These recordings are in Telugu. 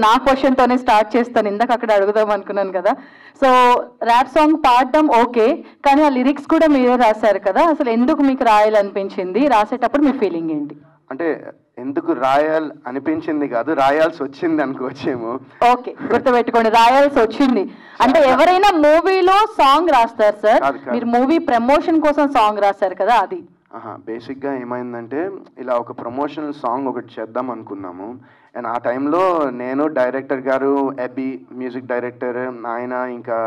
నా క్వశ్చన్తోనే స్టార్ట్ చేస్తాను. ఇందాక అక్కడ అడుగుదాం అనుకున్నాను కదా. సో ర్యాప్ సాంగ్ పాడడం ఓకే, కానీ ఆ లిరిక్స్ కూడా మీరే రాశారు కదా, అసలు ఎందుకు మీకు రాయాలనిపించింది? రాసేటప్పుడు మీ ఫీలింగ్ ఏంటి? అంటే ఎందుకు రాయాలి అనిపించింది కాదు, రాయాల్సి వచ్చింది అనుకోవచ్చేమో. ఓకే, గుర్తుపెట్టుకోండి, రాయాల్సి వచ్చింది. అంటే ఎవరైనా మూవీలో సాంగ్ రాస్తారు సార్, మీరు మూవీ ప్రమోషన్ కోసం సాంగ్ రాశారు కదా, అది. బేసిక్గా ఏమైందంటే ఇలా ఒక ప్రమోషనల్ సాంగ్ ఒకటి చేద్దాం అనుకున్నాము. అండ్ ఆ టైంలో నేను, డైరెక్టర్ గారు, ఎబీ మ్యూజిక్ డైరెక్టర్, ఆయన ఇంకా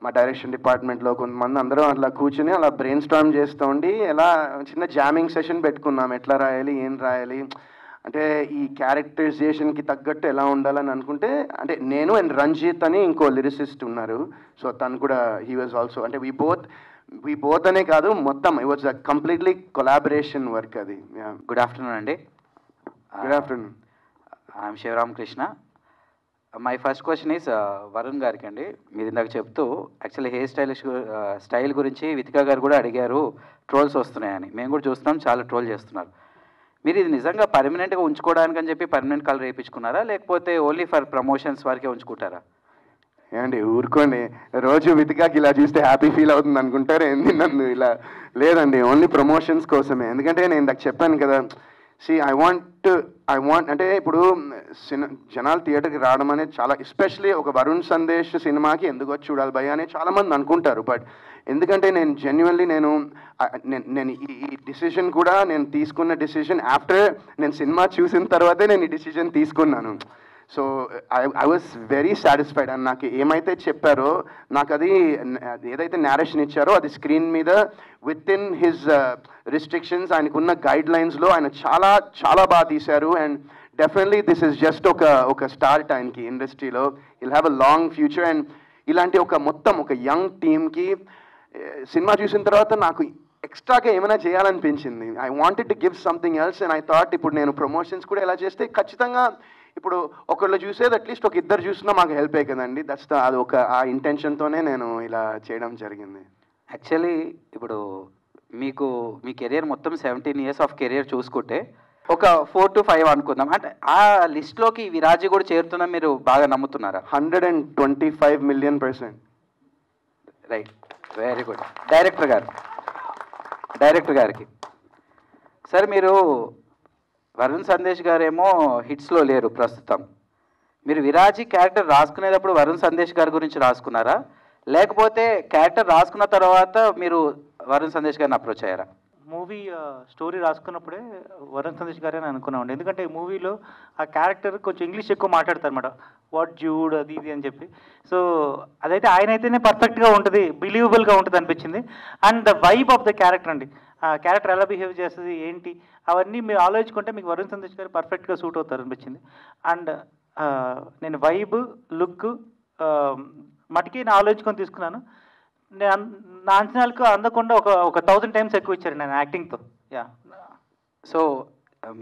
మా డైరెక్షన్ డిపార్ట్మెంట్లో కొంతమంది అందరం అట్లా కూర్చుని అలా బ్రెయిన్ స్టార్మ్ చేస్తూ ఉండి ఎలా చిన్న జామింగ్ సెషన్ పెట్టుకున్నాం, ఎట్లా రాయాలి, ఏం రాయాలి, అంటే ఈ క్యారెక్టరైజేషన్కి తగ్గట్టు ఎలా ఉండాలని అనుకుంటే, అంటే నేను అండ్ రంజిత్ అని ఇంకో లిరిసిస్ట్ ఉన్నారు. సో తను కూడా హీ వాజ్ ఆల్సో, అంటే వీ బోత్ అనే కాదు, మొత్తం it was a completely collaboration work అది. గుడ్ ఆఫ్టర్నూన్ అండి. Good afternoon. I'm Sivaramakrishna. My first question is Varun గారికి అండి. మీరు ఇందాక చెప్తూ యాక్చువల్లీ హెయిర్ స్టైల్ గురించి వితికా గారు కూడా అడిగారు, ట్రోల్స్ వస్తున్నాయని. మేము కూడా చూస్తున్నాం, చాలా ట్రోల్ చేస్తున్నారు. మీరు ఇది నిజంగా పర్మనెంట్గా ఉంచుకోవడానికి అని చెప్పి పర్మనెంట్ కలర్ వేయించుకున్నారా, లేకపోతే ఓన్లీ ఫర్ ప్రమోషన్స్ వరకే ఉంచుకుంటారా? ఏమండి ఊరుకోండి, రోజు వితికాకి ఇలా చూస్తే హ్యాపీ ఫీల్ అవుతుంది అనుకుంటారు ఏంది నన్ను ఇలా? లేదండి, ఓన్లీ ప్రమోషన్స్ కోసమే. ఎందుకంటే నేను ఇందాక చెప్పాను కదా, ఐ వాంట్ అంటే ఇప్పుడు జనాలు థియేటర్కి రావడం అనేది చాలా, ఎస్పెషలీ ఒక వరుణ్ సందేశ్ సినిమాకి ఎందుకు వచ్చి చూడాలి భయ్య అని చాలామంది అనుకుంటారు. బట్ ఎందుకంటే నేను జెన్యున్లీ నేను ఈ డిసిజన్ కూడా నేను తీసుకున్న డిసిజన్ ఆఫ్టర్ నేను సినిమా చూసిన తర్వాతే నేను ఈ డిసిజన్ తీసుకున్నాను. So I was very satisfied. And నాకు ఏమైతే చెప్పారో, నాకు అది ఏదైతే నేరేషన్ ఇచ్చారో అది స్క్రీన్ మీద విత్ ఇన్ హిజ్ రిస్ట్రిక్షన్స్, ఆయనకున్న గైడ్ లైన్స్లో ఆయన చాలా చాలా బాగా తీశారు. And definitely this is just ఒక స్టార్ట్ ఆయనకి ఇండస్ట్రీలో. Will have a long future. And ఇలాంటి మొత్తం ఒక యంగ్ టీమ్కి సినిమా చూసిన తర్వాత నాకు ఎక్స్ట్రాగా ఏమైనా చేయాలనిపించింది. I wanted to give something else. And I thought ఇప్పుడు నేను ప్రమోషన్స్ కూడా ఎలా చేస్తే ఖచ్చితంగా ఇప్పుడు ఒకళ్ళు చూసేది అట్లీస్ట్ ఒక ఇద్దరు చూసినా మాకు హెల్ప్ అయ్యి కదండి. అది ఆ ఇంటెన్షన్తోనే నేను ఇలా చేయడం జరిగింది. యాక్చువల్లీ ఇప్పుడు మీ కెరియర్ మొత్తం 17 years ఆఫ్ కెరియర్ చూసుకుంటే ఒక 4 to 5 అనుకుందాం, అంటే ఆ లిస్ట్లోకి విరాజీ కూడా చేరుతున్నా మీరు బాగా నమ్ముతున్నారా? 125 million%. Right, very good. Director గారికి సార్, మీరు వరుణ్ సందేశ్ గారేమో హిట్స్లో లేరు ప్రస్తుతం. మీరు విరాజీ క్యారెక్టర్ రాసుకునేటప్పుడు వరుణ్ సందేశ్ గారి గురించి రాసుకున్నారా, లేకపోతే క్యారెక్టర్ రాసుకున్న తర్వాత మీరు వరుణ్ సందేశ్ గారిని అప్రోచ్ అయ్యారా? మూవీ స్టోరీ రాసుకున్నప్పుడే వరుణ్ సందేశ్ గారే అని అనుకున్నామండి. ఎందుకంటే ఈ మూవీలో ఆ క్యారెక్టర్ కొంచెం ఇంగ్లీష్ ఎక్కువ మాట్లాడతారు అన్నమాట, వాట్ జూడ్ అది ఇది అని చెప్పి. సో అదైతే ఆయన అయితేనే పర్ఫెక్ట్గా ఉంటుంది, బిలీవబుల్గా ఉంటుంది అనిపించింది. And the vibe of the character అండి, ఆ క్యారెక్టర్ ఎలా బిహేవ్ చేస్తుంది ఏంటి అవన్నీ మీరు ఆలోచించుకుంటే మీకు వరుణ్ సందేశ్ గారు పర్ఫెక్ట్గా సూట్ అవుతారు అనిపించింది. అండ్ నేను వైబ్ లుక్ మటుకి నేను ఆలోచించుకొని తీసుకున్నాను. నేను నా అంచనాలకు అందకుండా ఒక 1000 times ఎక్కువ ఇచ్చారు నేను యాక్టింగ్తో. యా. సో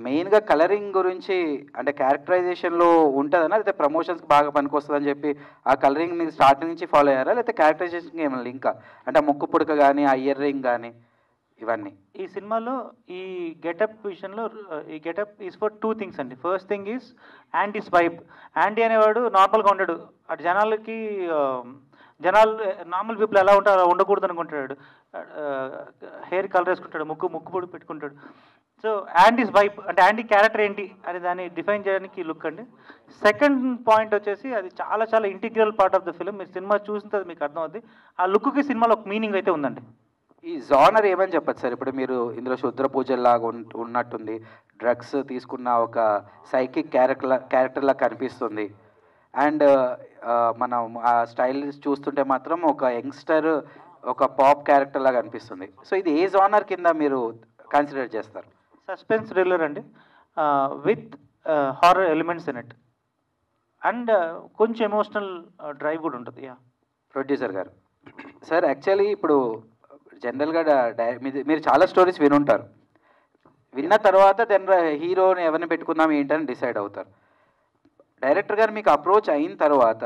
మెయిన్గా కలరింగ్ గురించి అంటే క్యారెక్టరైజేషన్లో ఉంటుందనా, లేకపోతే ప్రమోషన్స్కి బాగా పనికొస్తుందని చెప్పి ఆ కలరింగ్ మీరు స్టార్టింగ్ నుంచి ఫాలో అయ్యారా, లేకపోతే క్యారెక్టరైజేషన్కి ఏమైనా లింకా, అంటే ఆ ముక్కు పుడక కానీ ఆ ఇయర్ రింగ్ కానీ ఇవన్నీ? ఈ సినిమాలో ఈ గెటప్ విషయంలో ఈ గెటప్ ఈజ్ ఫర్ 2 things అండి. First thing is యాండీస్ vibe. యాండీ అనేవాడు నార్మల్గా ఉండడు, అటు జనాలు నార్మల్ పీపుల్ ఎలా ఉంటారో అలా ఉండకూడదు అనుకుంటాడు. హెయిర్ కలర్ వేసుకుంటాడు, ముక్కు పొడి పెట్టుకుంటాడు. సో యాండీస్ వైబ్ అంటే యాండీ క్యారెక్టర్ ఏంటి అని దాన్ని డిఫైన్ చేయడానికి లుక్ అండి. సెకండ్ పాయింట్ వచ్చేసి అది చాలా చాలా integral part of the film. మీరు సినిమా చూసిన తర్వాత మీకు అర్థం అవుద్ది ఆ లుక్కి సినిమాలో ఒక మీనింగ్ అయితే ఉందండి. ఈ జానర్ ఏమని చెప్పచ్చు సార్? ఇప్పుడు మీరు ఇందులో శుద్ర పూజల్లాగా ఉన్నట్టుంది, డ్రగ్స్ తీసుకున్న ఒక సైకిక్ క్యారెక్టర్లా కనిపిస్తుంది. అండ్ మనం ఆ స్టైల్ చూస్తుంటే మాత్రం ఒక యంగ్స్టర్, ఒక పాప్ క్యారెక్టర్ లాగా అనిపిస్తుంది. సో ఇది ఏ జానర్ కింద మీరు కన్సిడర్ చేస్తారు? సస్పెన్స్ థ్రిల్లర్ అండి, with horror elements in it. And కొంచెం ఎమోషనల్ డ్రైవ్ కూడా ఉంటుంది. యా. ప్రొడ్యూసర్ గారు సార్, యాక్చువల్లీ ఇప్పుడు జనరల్గా మీరు చాలా స్టోరీస్ వినుంటారు, విన్న తర్వాత హీరోని ఎవరిని పెట్టుకుందాం ఏంటని డిసైడ్ అవుతారు. డైరెక్టర్ గారు మీకు అప్రోచ్ అయిన తర్వాత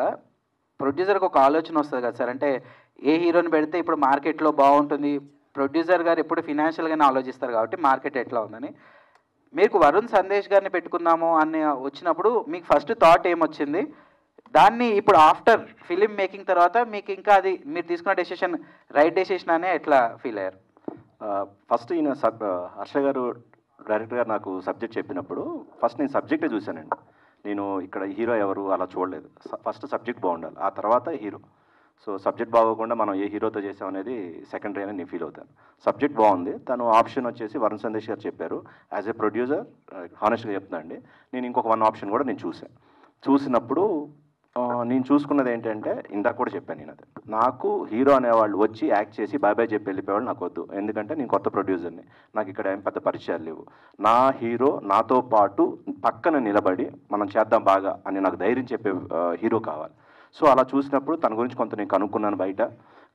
ప్రొడ్యూసర్కి ఒక ఆలోచన వస్తుంది కదా సార్, అంటే ఏ హీరోని పెడితే ఇప్పుడు మార్కెట్లో బాగుంటుంది. ప్రొడ్యూసర్ గారు ఎప్పుడు ఫినాన్షియల్గానే ఆలోచిస్తారు కాబట్టి మార్కెట్ ఎట్లా ఉందని. మీకు వరుణ్ సందేశ్ గారిని పెట్టుకుందాము అని వచ్చినప్పుడు మీకు ఫస్ట్ థాట్ ఏమొచ్చింది, దాన్ని ఇప్పుడు ఆఫ్టర్ ఫిలిం మేకింగ్ తర్వాత మీకు ఇంకా అది మీరు తీసుకున్న డెసిషన్ రైట్ డెసిషన్ అనే ఎట్లా ఫీల్ అయ్యారు? ఫస్ట్ ఈయన హర్ష గారు డైరెక్టర్ గారు నాకు సబ్జెక్ట్ చెప్పినప్పుడు ఫస్ట్ నేను సబ్జెక్టే చూశానండి. నేను ఇక్కడ హీరో ఎవరు అలా చూడలేదు. ఫస్ట్ సబ్జెక్ట్ బాగుండాలి, ఆ తర్వాత హీరో. సో సబ్జెక్ట్ బాగోకుండా మనం ఏ హీరోతో చేసాం అనేది సెకండరీ అని నేను ఫీల్ అవుతాను. సబ్జెక్ట్ బాగుంది, తను ఆప్షన్ వచ్చేసి వరుణ్ సందేశ్ గారు చెప్పారు. యాజ్ ఏ ప్రొడ్యూసర్ హానెస్ట్గా చెప్తున్నా అండి, నేను ఇంకొక 1 ఆప్షన్ కూడా నేను చూసినప్పుడు నేను చూసుకున్నది ఏంటంటే ఇందాక కూడా చెప్పాను నేను, అదే నాకు హీరో అనేవాళ్ళు వచ్చి యాక్ట్ చేసి బాయ్ బాయ్ చెప్పి వెళ్ళిపోయేవాళ్ళు నాకు వద్దు. ఎందుకంటే నేను కొత్త ప్రొడ్యూసర్ని, నాకు ఇక్కడ ఏం పెద్ద పరిచయాలు లేవు. నా హీరో నాతో పాటు పక్కన నిలబడి మనం చేద్దాం బాగా అని నాకు ధైర్యం చెప్పే హీరో కావాలి. సో అలా చూసినప్పుడు తన గురించి కొంత నేను కనుక్కున్నాను. బయట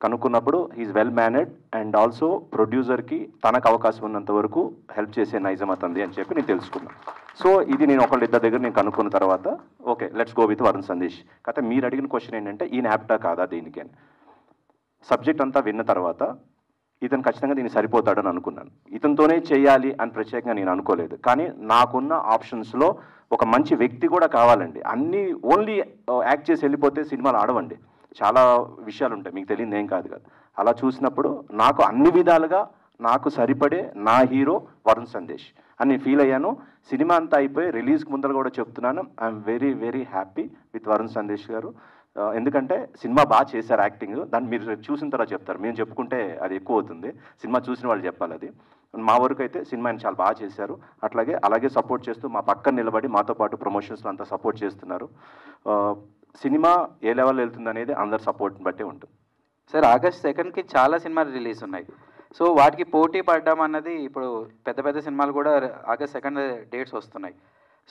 కనుక్కున్నప్పుడు he's well mannered and also ప్రొడ్యూసర్కి తనకు అవకాశం ఉన్నంత వరకు హెల్ప్ చేసే నైజం అతంది అని చెప్పి నేను తెలుసుకున్నాను. సో ఇది నేను ఒకళ్ళిద్దరి దగ్గర నేను కనుక్కున్న తర్వాత okay let's go with Varun Sandesh. కాకపోతే మీరు అడిగిన క్వశ్చన్ ఏంటంటే ఈయన యాప్టా కాదా దీనికి అని. సబ్జెక్ట్ అంతా విన్న తర్వాత ఇతను ఖచ్చితంగా దీన్ని సరిపోతాడని అనుకున్నాను. ఇతనితోనే చేయాలి అని ప్రత్యేకంగా నేను అనుకోలేదు. కానీ నాకున్న ఆప్షన్స్లో ఒక మంచి వ్యక్తి కూడా కావాలండి. అన్నీ ఓన్లీ యాక్ట్ చేసి వెళ్ళిపోతే సినిమాలు ఆడవండి, చాలా విషయాలు ఉంటాయి, మీకు తెలియదు ఏం కాదు కదా. అలా చూసినప్పుడు నాకు అన్ని విధాలుగా నాకు సరిపడే నా హీరో వరుణ్ సందేశ్ అని ఫీల్ అయ్యాను. సినిమా అంతా అయిపోయి రిలీజ్కి ముందర కూడా చెప్తున్నాను, I'm very very happy with Varun Sandesh గారు. ఎందుకంటే సినిమా బాగా చేశారు యాక్టింగ్, దాన్ని మీరు చూసిన తర్వాత చెప్తారు, మేము చెప్పుకుంటే అది ఎక్కువ అవుతుంది, సినిమా చూసిన వాళ్ళు చెప్పాలి. అది మా వరకు అయితే సినిమాని చాలా బాగా చేశారు. అలాగే సపోర్ట్ చేస్తూ మా పక్కన నిలబడి మాతో పాటు ప్రమోషన్స్లో అంతా సపోర్ట్ చేస్తున్నారు. సినిమా ఏ లెవెల్ వెళ్తుంది అనేది అందరి సపోర్ట్ని బట్టే ఉంటుంది. సార్ ఆగస్ట్ 2కి చాలా సినిమాలు రిలీజ్ ఉన్నాయి. సో వాటికి పోటీ పడడం అన్నది ఇప్పుడు పెద్ద పెద్ద సినిమాలు కూడా ఆగస్ట్ 2 డేట్స్ వస్తున్నాయి.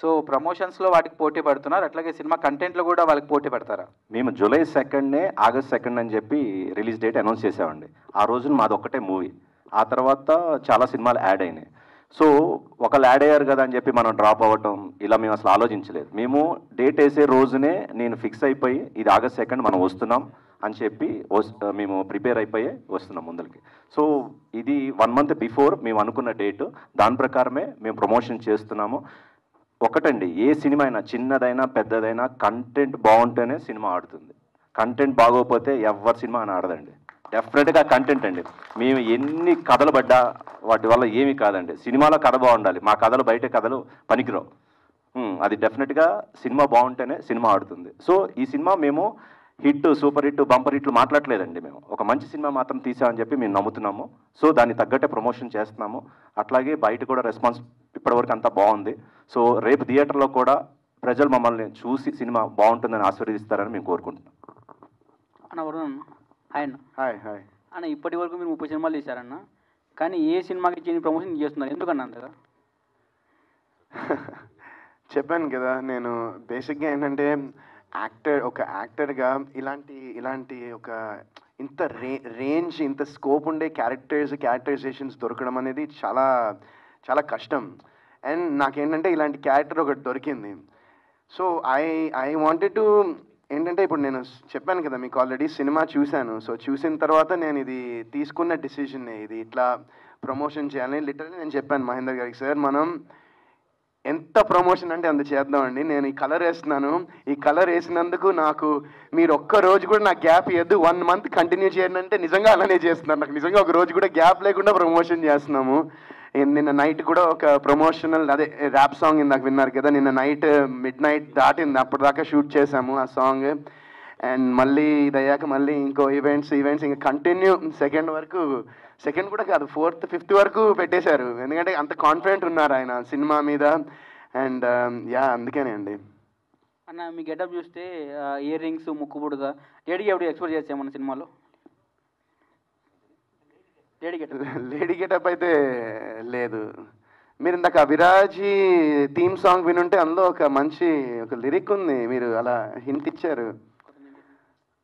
సో ప్రమోషన్స్లో వాటికి పోటీ పడుతున్నారు, అట్లాగే సినిమా కంటెంట్లో కూడా వాళ్ళకి పోటీ పడతారా? మేము జూలై 2 ఆగస్ట్ 2 అని చెప్పి రిలీజ్ డేట్ అనౌన్స్ చేసామండి. ఆ రోజున మాది ఒక్కటే మూవీ, ఆ తర్వాత చాలా సినిమాలు యాడ్ అయినాయి. సో ఒకళ్ళు యాడ్ అయ్యారు కదా అని చెప్పి మనం డ్రాప్ అవ్వటం ఇలా మేము అసలు ఆలోచించలేదు. మేము డేట్ వేసే రోజునే నేను ఫిక్స్ అయిపోయి ఇది ఆగస్ట్ 2 మనం వస్తున్నాం అని చెప్పి మేము ప్రిపేర్ అయిపోయి వస్తున్నాం ముందరికి. సో ఇది 1 మంత్ బిఫోర్ మేము అనుకున్న డేటు, దాని ప్రకారమే మేము ప్రమోషన్ చేస్తున్నాము. ఒకటండి, ఏ సినిమా అయినా చిన్నదైనా పెద్దదైనా కంటెంట్ బాగుంటేనే సినిమా ఆడుతుంది. కంటెంట్ బాగోకపోతే ఎవరి సినిమా అని ఆడదండి. డెఫినెట్గా కంటెంట్ అండి. మేము ఎన్ని కథలు పడ్డా వాటి వల్ల ఏమీ కాదండి. సినిమాలో కథ బాగుండాలి, మా కథలు బయట కథలు పనికిరావు. అది డెఫినెట్గా సినిమా బాగుంటేనే సినిమా ఆడుతుంది. సో ఈ సినిమా మేము హిట్, సూపర్ హిట్, బంపర్ హిట్లు మాట్లాడలేదండి. మేము ఒక మంచి సినిమా మాత్రం తీసామని చెప్పి మేము నమ్ముతున్నాము. సో దాన్ని తగ్గట్టే ప్రమోషన్ చేస్తున్నాము. అట్లాగే బయట కూడా రెస్పాన్స్ ఇప్పటివరకు అంతా బాగుంది. సో రేపు థియేటర్లో కూడా ప్రజలు మమ్మల్ని చూసి సినిమా బాగుంటుందని ఆశీర్వదిస్తారని మేము కోరుకుంటున్నాం. అన్న వరుణ్ హాయ్ అన్న. హాయ్ హాయ్ అన్న, ఇప్పటి వరకు మీరు 30 సినిమాలు తీశారన్న, కానీ ఏ సినిమాకి చేయని ప్రమోషన్ చేస్తున్నారు, ఎందుకన్నా అంతగా? చెప్పాను కదా, నేను బేసిక్గా ఏంటంటే ఒక యాక్టర్గా ఇలాంటి ఒక ఇంత రేంజ్, ఇంత స్కోప్ ఉండే క్యారెక్టరైజేషన్స్ దొరకడం అనేది చాలా చాలా కష్టం. అండ్ నాకేంటంటే ఇలాంటి క్యారెక్టర్ ఒకటి దొరికింది. సో ఐ వాంటెడ్ టు ఏంటంటే ఇప్పుడు నేను చెప్పాను కదా మీకు ఆల్రెడీ సినిమా చూశాను. సో చూసిన తర్వాత నేను ఇది తీసుకున్న డిసిజన్, ఇది ఇట్లా ప్రమోషన్ చేయాలని లిటరల్లీ నేను చెప్పాను మహేందర్ గారికి, సార్ మనం ఎంత ప్రమోషన్ అంటే అంత చేద్దామండి. నేను ఈ కలర్ వేస్తున్నాను, ఈ కలర్ వేసినందుకు నాకు మీరు ఒక్క రోజు కూడా నాకు గ్యాప్ ఇవ్వద్దు, 1 మంత్ కంటిన్యూ చేయండి అంటే నిజంగా అలానే చేస్తున్నారు. నాకు నిజంగా ఒక రోజు కూడా గ్యాప్ లేకుండా ప్రమోషన్ చేస్తున్నాము. నిన్న నైట్ కూడా ఒక ప్రమోషనల్ అదే ర్యాప్ సాంగ్ ఇందాక విన్నారు కదా, నిన్న నైట్ మిడ్-నైట్ దాటింది, అప్పటిదాకా షూట్ చేసాము ఆ సాంగ్. అండ్ మళ్ళీ ఇది అయ్యాక మళ్ళీ ఇంకో ఈవెంట్స్ ఇంకా కంటిన్యూ సెకండ్ కూడా కాదు 4th 5th వరకు పెట్టేశారు. ఎందుకంటే అంత కాన్ఫిడెంట్ ఉన్నారు ఆయన సినిమా మీద. అండ్ అందుకేనే అండి. అన్న మీ గెటప్ చూస్తే ఇయర్ రింగ్స్, ముక్కుబుడుగా ఎప్పుడు ఎక్స్పెక్ట్ చేసాము మన సినిమాలో? లేడీ గెటప్ అయితే లేదు. మీరు ఇందాక విరాజీ థీమ్ సాంగ్ వినుంటే అందులో ఒక లిరిక్ ఉంది, మీరు అలా హింట్ ఇచ్చారు,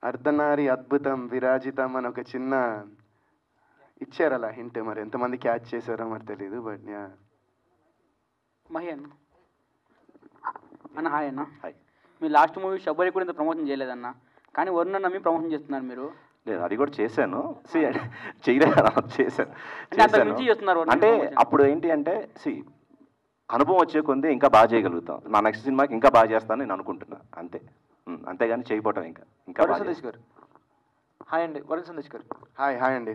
అర్ధనారి అద్భుతం విరాజితం అని ఒక చిన్న ఇచ్చారు అలా హింట్. మరి ఎంతమంది క్యాచ్ చేశారో మరి తెలీదు. బట్ మహి అన్న హాయ్ అన్న. హాయ్. మీ లాస్ట్ మూవీ షబ్బరి కూడా ఇంత ప్రమోషన్ చేయలేదన్న, కానీ వరుణ్ అన్న మీ ప్రమోషన్ చేస్తున్నారు మీరు. లేదు, అది కూడా చేశాను. చేయలేదు, చేశాను. అంటే అప్పుడు ఏంటి అంటే అనుభవం వచ్చే కొంది ఇంకా బాగా చేయగలుగుతాం. నా నెక్స్ట్ సినిమాకి ఇంకా బాగా చేస్తానని నేను అనుకుంటున్నా, అంతే. అంతేగాని చేయకపోవటం ఇంకా వరుణ్ సందేశ్ గారు హాయ్ అండి. వరుణ్ సందేశ్ గారు హాయ్ అండి.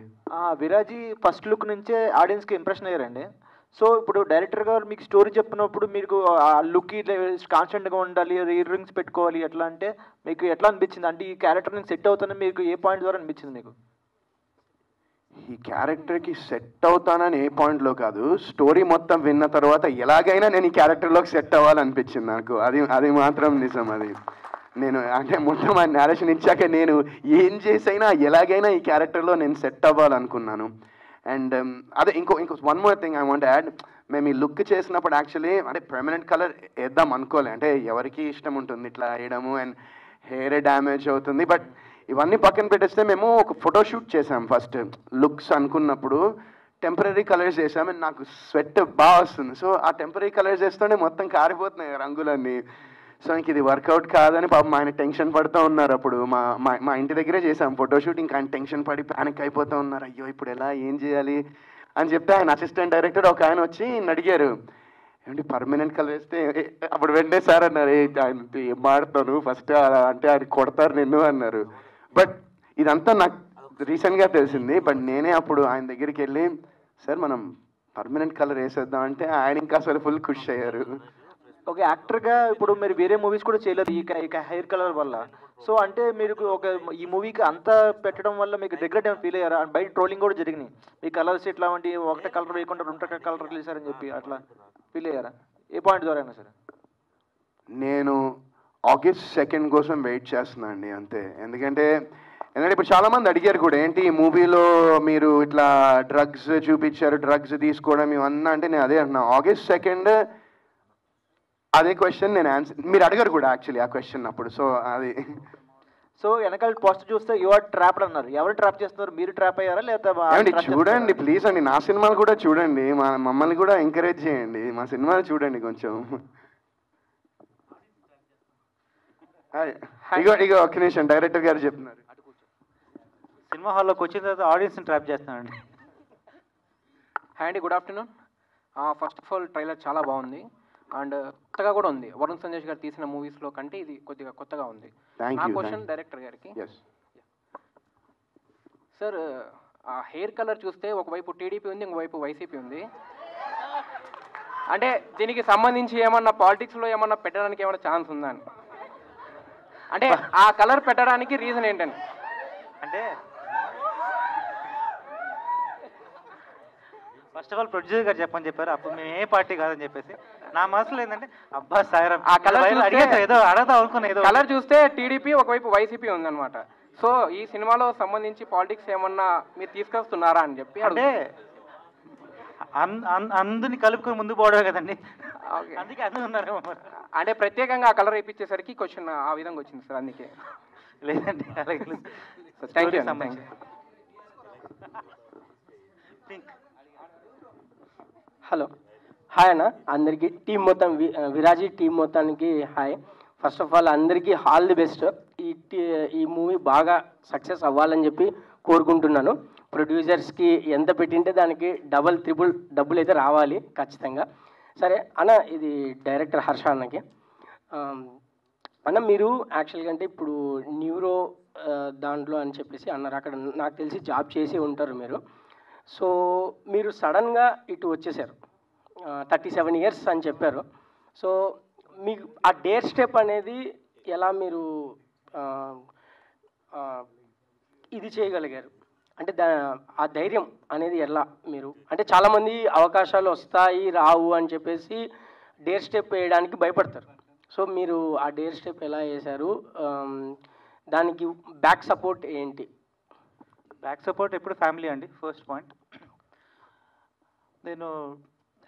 విరాజీ ఫస్ట్ లుక్ నుంచే ఆడియన్స్కి ఇంప్రెషన్ అయ్యారండి. సో ఇప్పుడు డైరెక్టర్ గారు మీకు స్టోరీ చెప్పినప్పుడు మీకు ఆ లుక్ కాన్స్టెంట్గా ఉండాలి, ఇయర్ రింగ్స్ పెట్టుకోవాలి ఎట్లా అంటే మీకు ఎట్లా అనిపించింది? అంటే ఈ క్యారెక్టర్ నేను సెట్ అవుతానని మీకు ఏ పాయింట్ ద్వారా అనిపించింది మీకు? ఈ క్యారెక్టర్కి సెట్ అవుతానని ఏ పాయింట్లో కాదు, స్టోరీ మొత్తం విన్న తర్వాత ఎలాగైనా నేను ఈ క్యారెక్టర్లోకి సెట్ అవ్వాలనిపించింది నాకు. అది మాత్రం నిజం. అది నేను అంటే మొత్తం ఆ నేరేషన్ ఇచ్చాక నేను ఏం చేసైనా ఎలాగైనా ఈ క్యారెక్టర్లో నేను సెట్ అవ్వాలనుకున్నాను. అండ్ అదే ఇంకో one more thing I want add. మేము ఈ లుక్ చేసినప్పుడు యాక్చువల్లీ అంటే పర్మనెంట్ కలర్ వేద్దాం అనుకోలే. అంటే ఎవరికి ఇష్టం ఉంటుంది ఇట్లా వేయడము, అండ్ హెయిర్ డ్యామేజ్ అవుతుంది. బట్ ఇవన్నీ పక్కన పెట్టేస్తే మేము ఒక ఫోటోషూట్ చేసాం. ఫస్ట్ లుక్స్ అనుకున్నప్పుడు టెంపరీ కలర్స్ వేసాం, అండ్ నాకు స్వెట్ బాగా వస్తుంది. సో ఆ టెంపరీ కలర్స్ వేస్తుంటే మొత్తం కారిపోతున్నాయి రంగులన్నీ. సో ఇంక ఇది వర్కౌట్ కాదని పాపం ఆయన టెన్షన్ పడుతూ ఉన్నారు. అప్పుడు మా ఇంటి దగ్గరే చేసాం ఫోటోషూట్. ఇంకా ఆయన టెన్షన్ పడి ప్యానిక్ అయిపోతూ ఉన్నారు. అయ్యో ఇప్పుడు ఎలా, ఏం చేయాలి అని చెప్తే ఆయన అసిస్టెంట్ డైరెక్టర్ ఒక ఆయన వచ్చి అడిగారు, ఏమంటే పర్మనెంట్ కలర్ వేస్తే అప్పుడు వెంటనే సార్ అన్నారు, ఆయన ఏం మాడతాను ఫస్ట్ అంటే ఆయన కొడతారు నిన్ను అన్నారు. బట్ ఇదంతా నాకు రీసెంట్గా తెలిసింది. బట్ నేనే అప్పుడు ఆయన దగ్గరికి వెళ్ళి, సార్ మనం పర్మనెంట్ కలర్ వేసేద్దాం అంటే ఆయన ఇంకా అసలు ఫుల్ ఖుషి అయ్యారు. ఒక యాక్టర్గా ఇప్పుడు మీరు వేరే మూవీస్ కూడా చేయలేదు ఈ హెయిర్ కలర్ వల్ల. సో అంటే మీరు ఈ మూవీకి అంతా పెట్టడం వల్ల మీకు రిగ్రెట్ ఏమైనా ఫీల్ అయ్యారా? బయట ట్రోలింగ్ కూడా జరిగినాయి, మీ కలర్స్ ఇట్లా వంటి ఒకటే కలర్ వేయకుండా రెండో కలర్ వేసారని చెప్పి అట్లా ఫీల్ అయ్యారా ఏ పాయింట్ ద్వారా అయినా సరే? నేను August 2 కోసం వెయిట్ చేస్తున్నాను అండి, అంతే. ఎందుకంటే ఇప్పుడు చాలామంది అడిగారు కూడా, ఏంటి ఈ మూవీలో మీరు ఇట్లా డ్రగ్స్ చూపించారు, డ్రగ్స్ తీసుకోవడం ఇవన్నా అంటే నేను అదే అంటున్నా. August 2 అదే క్వశ్చన్ నేను ఆన్సర్, మీరు అడిగారు కూడా యాక్చువల్లీ ఆ క్వశ్చన్ అప్పుడు. సో అది వెనకాల పోస్ట్ చూస్తే యువర్ ట్రాప్ అన్నారు. ఎవరు ట్రాప్ చేస్తున్నారు? మీరు ట్రాప్ అయ్యారా లేదా? చూడండి ప్లీజ్ అండి, నా సినిమాలు కూడా చూడండి, మమ్మల్ని కూడా ఎంకరేజ్ చేయండి, మా సినిమాలు చూడండి కొంచెం. ఇగో ఒక్క నిమిషం, డైరెక్టర్ గారు చెప్తున్నారు. సినిమా హాల్లోకి వచ్చిన తర్వాత ఆడియన్స్ని ట్రాప్ చేస్తానండి. హాయ్ అండి, good afternoon. First of all trailer చాలా బాగుంది అండ్ కొత్తగా కూడా ఉంది. వరుణ్ సందేశ్ గారు తీసిన మూవీస్లో కంటే ఇది కొద్దిగా కొత్తగా ఉంది. నా క్వశ్చన్ డైరెక్టర్ గారికి, సార్ ఆ హెయిర్ కలర్ చూస్తే ఒకవైపు టీడీపీ ఉంది, ఇంకోవైపు వైసీపీ ఉంది. అంటే దీనికి సంబంధించి ఏమన్నా పాలిటిక్స్లో ఏమన్నా పెట్టడానికి ఏమన్నా ఛాన్స్ ఉందా అని, అంటే ఆ కలర్ పెట్టడానికి రీజన్ ఏంటని? అంటే ఫస్ట్ ఆఫ్ ఆల్ ప్రొడ్యూసర్ గారు చెప్పని చెప్పారు, అప్పుడు మేము ఏ పార్టీ కాదని చెప్పేసి. నా మనసులో ఏంటంటే అబ్బా సార్ ఆ కలర్ ఏదో అడగదా అనుకున్నా, ఏదో కలర్ చూస్తే టీడీపీ ఒకవైపు వైసీపీ ఉందన్నమాట. సో ఈ సినిమాలో సంబంధించి పాలిటిక్స్ ఏమన్నా మీరు తీసుకొస్తున్నారా అని చెప్పి. అంటే అందరిని కలుపుకొని ముందు పోవడం కదండి, అందుకే అందరూ ఉన్నారు. అంటే ప్రత్యేకంగా ఆ కలర్ వేయించేసరికి క్వశ్చన్ ఆ విధంగా వచ్చింది సార్, అందుకే. లేదండి అలాగే. Thank you. హలో, హాయ్ అన్న అందరికీ, టీం మొత్తం విరాజీ టీం మొత్తానికి హాయ్. ఫస్ట్ ఆఫ్ ఆల్ అందరికీ ఆల్ ది బెస్ట్. ఈ మూవీ బాగా సక్సెస్ అవ్వాలని చెప్పి కోరుకుంటున్నాను. ప్రొడ్యూసర్స్కి ఎంత పెట్టింటే దానికి డబల్ త్రిబుల్ డబ్బులు అయితే రావాలి ఖచ్చితంగా. సరే అన్న, ఇది డైరెక్టర్ హర్ష అన్నకి. అన్న మీరు యాక్చువల్గా అంటే ఇప్పుడు న్యూరో దాంట్లో అని చెప్పేసి అన్నారు, అక్కడ నాకు తెలిసి జాబ్ చేసి ఉంటారు మీరు. సో మీరు సడన్గా ఇటు వచ్చేసారు, 37 ఇయర్స్ అని చెప్పారు. సో మీకు ఆ డేర్ స్టెప్ అనేది ఎలా మీరు ఇది చేయగలిగారు? అంటే ఆ ధైర్యం అనేది ఎలా మీరు, అంటే చాలామంది అవకాశాలు వస్తాయి రావు అని చెప్పేసి డేర్ స్టెప్ వేయడానికి భయపడతారు. సో మీరు ఆ డేర్ స్టెప్ ఎలా వేశారు, దానికి బ్యాక్ సపోర్ట్ ఏంటి? బ్యాక్ సపోర్ట్ ఎప్పుడు ఫ్యామిలీ అండి, ఫస్ట్ పాయింట్. నేను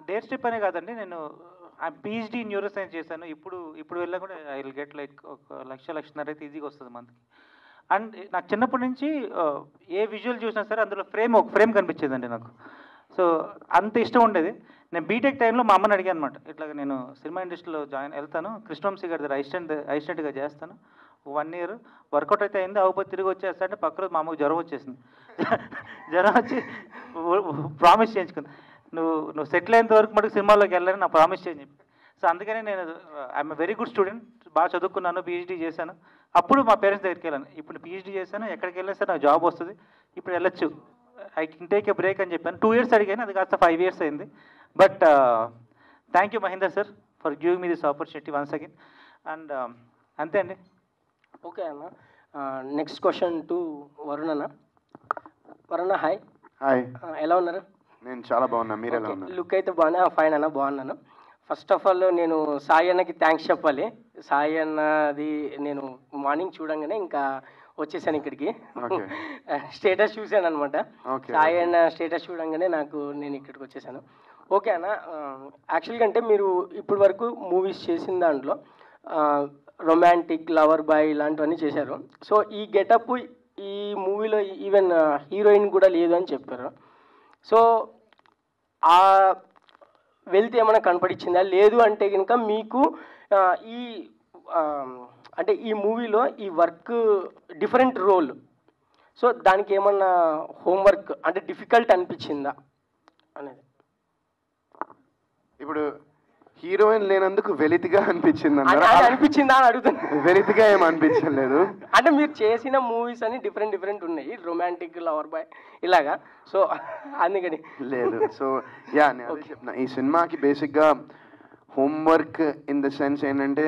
డేర్ స్టెప్ అనే కాదండి, నేను PhD న్యూరో సైన్స్ చేశాను. ఇప్పుడు వెళ్ళా కూడా ఐ విల్ గెట్ లైక్ 1,00,000-1,50,000 అయితే ఈజీగా వస్తుంది మంత్కి. అండ్ నాకు చిన్నప్పటి నుంచి ఏ విజువల్ చూసినా సరే అందులో ఒక ఫ్రేమ్ కనిపించేదండి నాకు. సో అంత ఇష్టం ఉండేది. నేను బీటెక్ టైంలో మా అమ్మని అడిగాను అనమాట, ఇట్లాగ నేను సినిమా ఇండస్ట్రీలో వెళ్తాను, కృష్ణవంశీ గారి దగ్గర అసిస్టెంట్గా చేస్తాను, 1 ఇయర్ వర్కౌట్ అయితే అయింది, అవ్వకపోతే తిరిగి వచ్చేస్తా అంటే పక్క రోజు మా అమ్మకు జ్వరం వచ్చేసింది. జ్వరం వచ్చి ప్రామిస్ చేయించుకుంది. నువ్వు సెటిల్ అయ్యేంత వరకు మటుకు సినిమాలోకి వెళ్ళాలని నా ప్రామిస్ చేయని చెప్పి. సో అందుకనే నేను ఐఎమ్ వెరీ గుడ్ స్టూడెంట్, బాగా చదువుకున్నాను, పిహెచ్డీ చేశాను. అప్పుడు మా పేరెంట్స్ దగ్గరికి వెళ్ళాను. ఇప్పుడు పిహెచ్డీ చేశాను, ఎక్కడికి వెళ్ళినా సరే నాకు జాబ్ వస్తుంది, ఇప్పుడు వెళ్ళొచ్చు, I can take a break అని చెప్పాను. 2 years అడిగాను, అది కాస్త 5 years అయింది. But thank you Mahender sir for giving me this opportunity once again. And అంతే అండి. ఓకే అన్న, నెక్స్ట్ క్వశ్చన్ టు వరుణ్ అన్న. వరుణ హాయ్. హాయ్, ఎలా ఉన్నారు? నేను చాలా బాగున్నా, మీరు ఎలా ఉన్నారు? లుక్ అయితే బాగున్నా. ఫైన్ అన్న, బాగున్నాను. ఫస్ట్ ఆఫ్ ఆల్ నేను సాయి అన్నకి థ్యాంక్స్ చెప్పాలి. సాయి అన్నది నేను మార్నింగ్ చూడంగానే ఇంకా వచ్చేసాను ఇక్కడికి. స్టేటస్ చూశాను అనమాట. సాయి అన్న స్టేటస్ చూడంగానే నేను ఇక్కడికి వచ్చేసాను. ఓకే అన్న, యాక్చువల్గా అంటే మీరు ఇప్పటి వరకు మూవీస్ చేసిన దాంట్లో రొమాంటిక్, లవర్ బాయ్ ఇలాంటివన్నీ చేశారు. సో ఈ గెటప్ ఈ మూవీలో ఈవెన్ హీరోయిన్ కూడా లేదు అని చెప్పారు. సో ఆ వెళ్తే ఏమైనా కనపడిచ్చిందా? లేదు అంటే కనుక మీకు ఈ అంటే ఈ మూవీలో ఈ వర్క్ డిఫరెంట్ రోల్, సో దానికి ఏమన్నా హోంవర్క్ అంటే డిఫికల్ట్ అనిపించిందా అనేది? ఇప్పుడు హీరోయిన్ లేనందుకు వెలితిగా అనిపించింది అనిపించిందా అని అడుగుతున్నా. వెలితిగా ఏం అనిపించలేదు. అంటే మీరు చేసిన మూవీస్ అన్ని డిఫరెంట్ ఉన్నాయి, రొమాంటిక్, లవర్ బాయ్ ఇలాగా. సో అందుకని లేదు. సో యా, నేను అదే చెప్తున్నా, ఈ సినిమాకి బేసిక్గా హోంవర్క్ ఇన్ ద సెన్స్ ఏంటంటే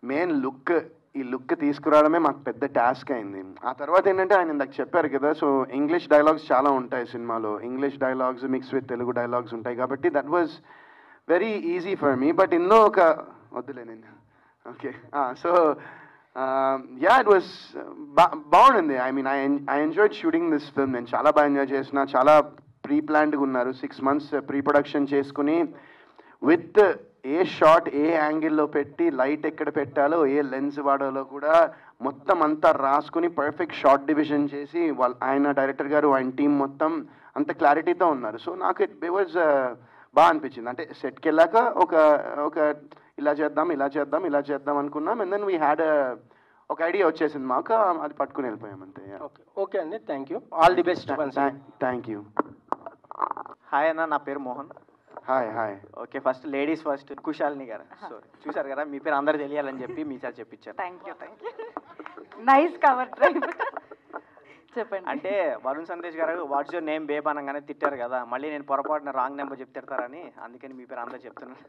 మెయిన్ లుక్, ఈ లుక్ తీసుకురావడమే మాకు పెద్ద టాస్క్ అయింది. ఆ తర్వాత ఏంటంటే ఆయన ఇందాక చెప్పారు కదా, సో ఇంగ్లీష్ డైలాగ్స్ చాలా ఉంటాయి సినిమాలో, English dialogues mix with Telugu dialogues ఉంటాయి కాబట్టి that was very easy for me. But ఇందులో ఒక వద్దులే నేను okay. So yeah, it was బాగుంది. I mean I enjoyed shooting this film. నేను చాలా బాగా ఎంజాయ్ చేసిన, చాలా ప్రీ ప్లాన్డ్గా ఉన్నారు. 6 months ప్రీ ప్రొడక్షన్ చేసుకుని విత్ ఏ షాట్ ఏ యాంగిల్లో పెట్టి లైట్ ఎక్కడ పెట్టాలో ఏ లెన్స్ వాడాలో కూడా మొత్తం అంతా రాసుకుని పర్ఫెక్ట్ షార్ట్ డివిజన్ చేసి ఆయన డైరెక్టర్ గారు ఆయన టీం మొత్తం అంత క్లారిటీతో ఉన్నారు. సో నాకు ఇట్ వాజ్ బాగా అనిపించింది. అంటే సెట్కి వెళ్ళాక ఒక ఇలా చేద్దాం అనుకున్నాం. అండ్ దెన్ వీ హ్యాడ్ ఒక ఐడియా వచ్చేసింది మాకు, అది పట్టుకుని వెళ్ళిపోయాం అంతే. ఓకే అండి, thank you, all the best. Thank you. Hi అన్న, నా పేరు Mohan. Hi. Okay, first ladies first, Kushalini గారు. సో చూసారు కదా, మీ పేరు అందరు తెలియాలని చెప్పి మీ సార్ చెప్పించారు. Thank you. Nice cover drive. చెప్పండి. అంటే వరుణ్ సందేశ్ గారు వాట్స్ యువర్ నేమ్ బేబ్ అనగానే తిట్టారు కదా, మళ్ళీ నేను పొరపాటున రాంగ్ నెంబర్ చెప్తారని అందుకని మీ పేరు అందరూ చెప్తున్నాను.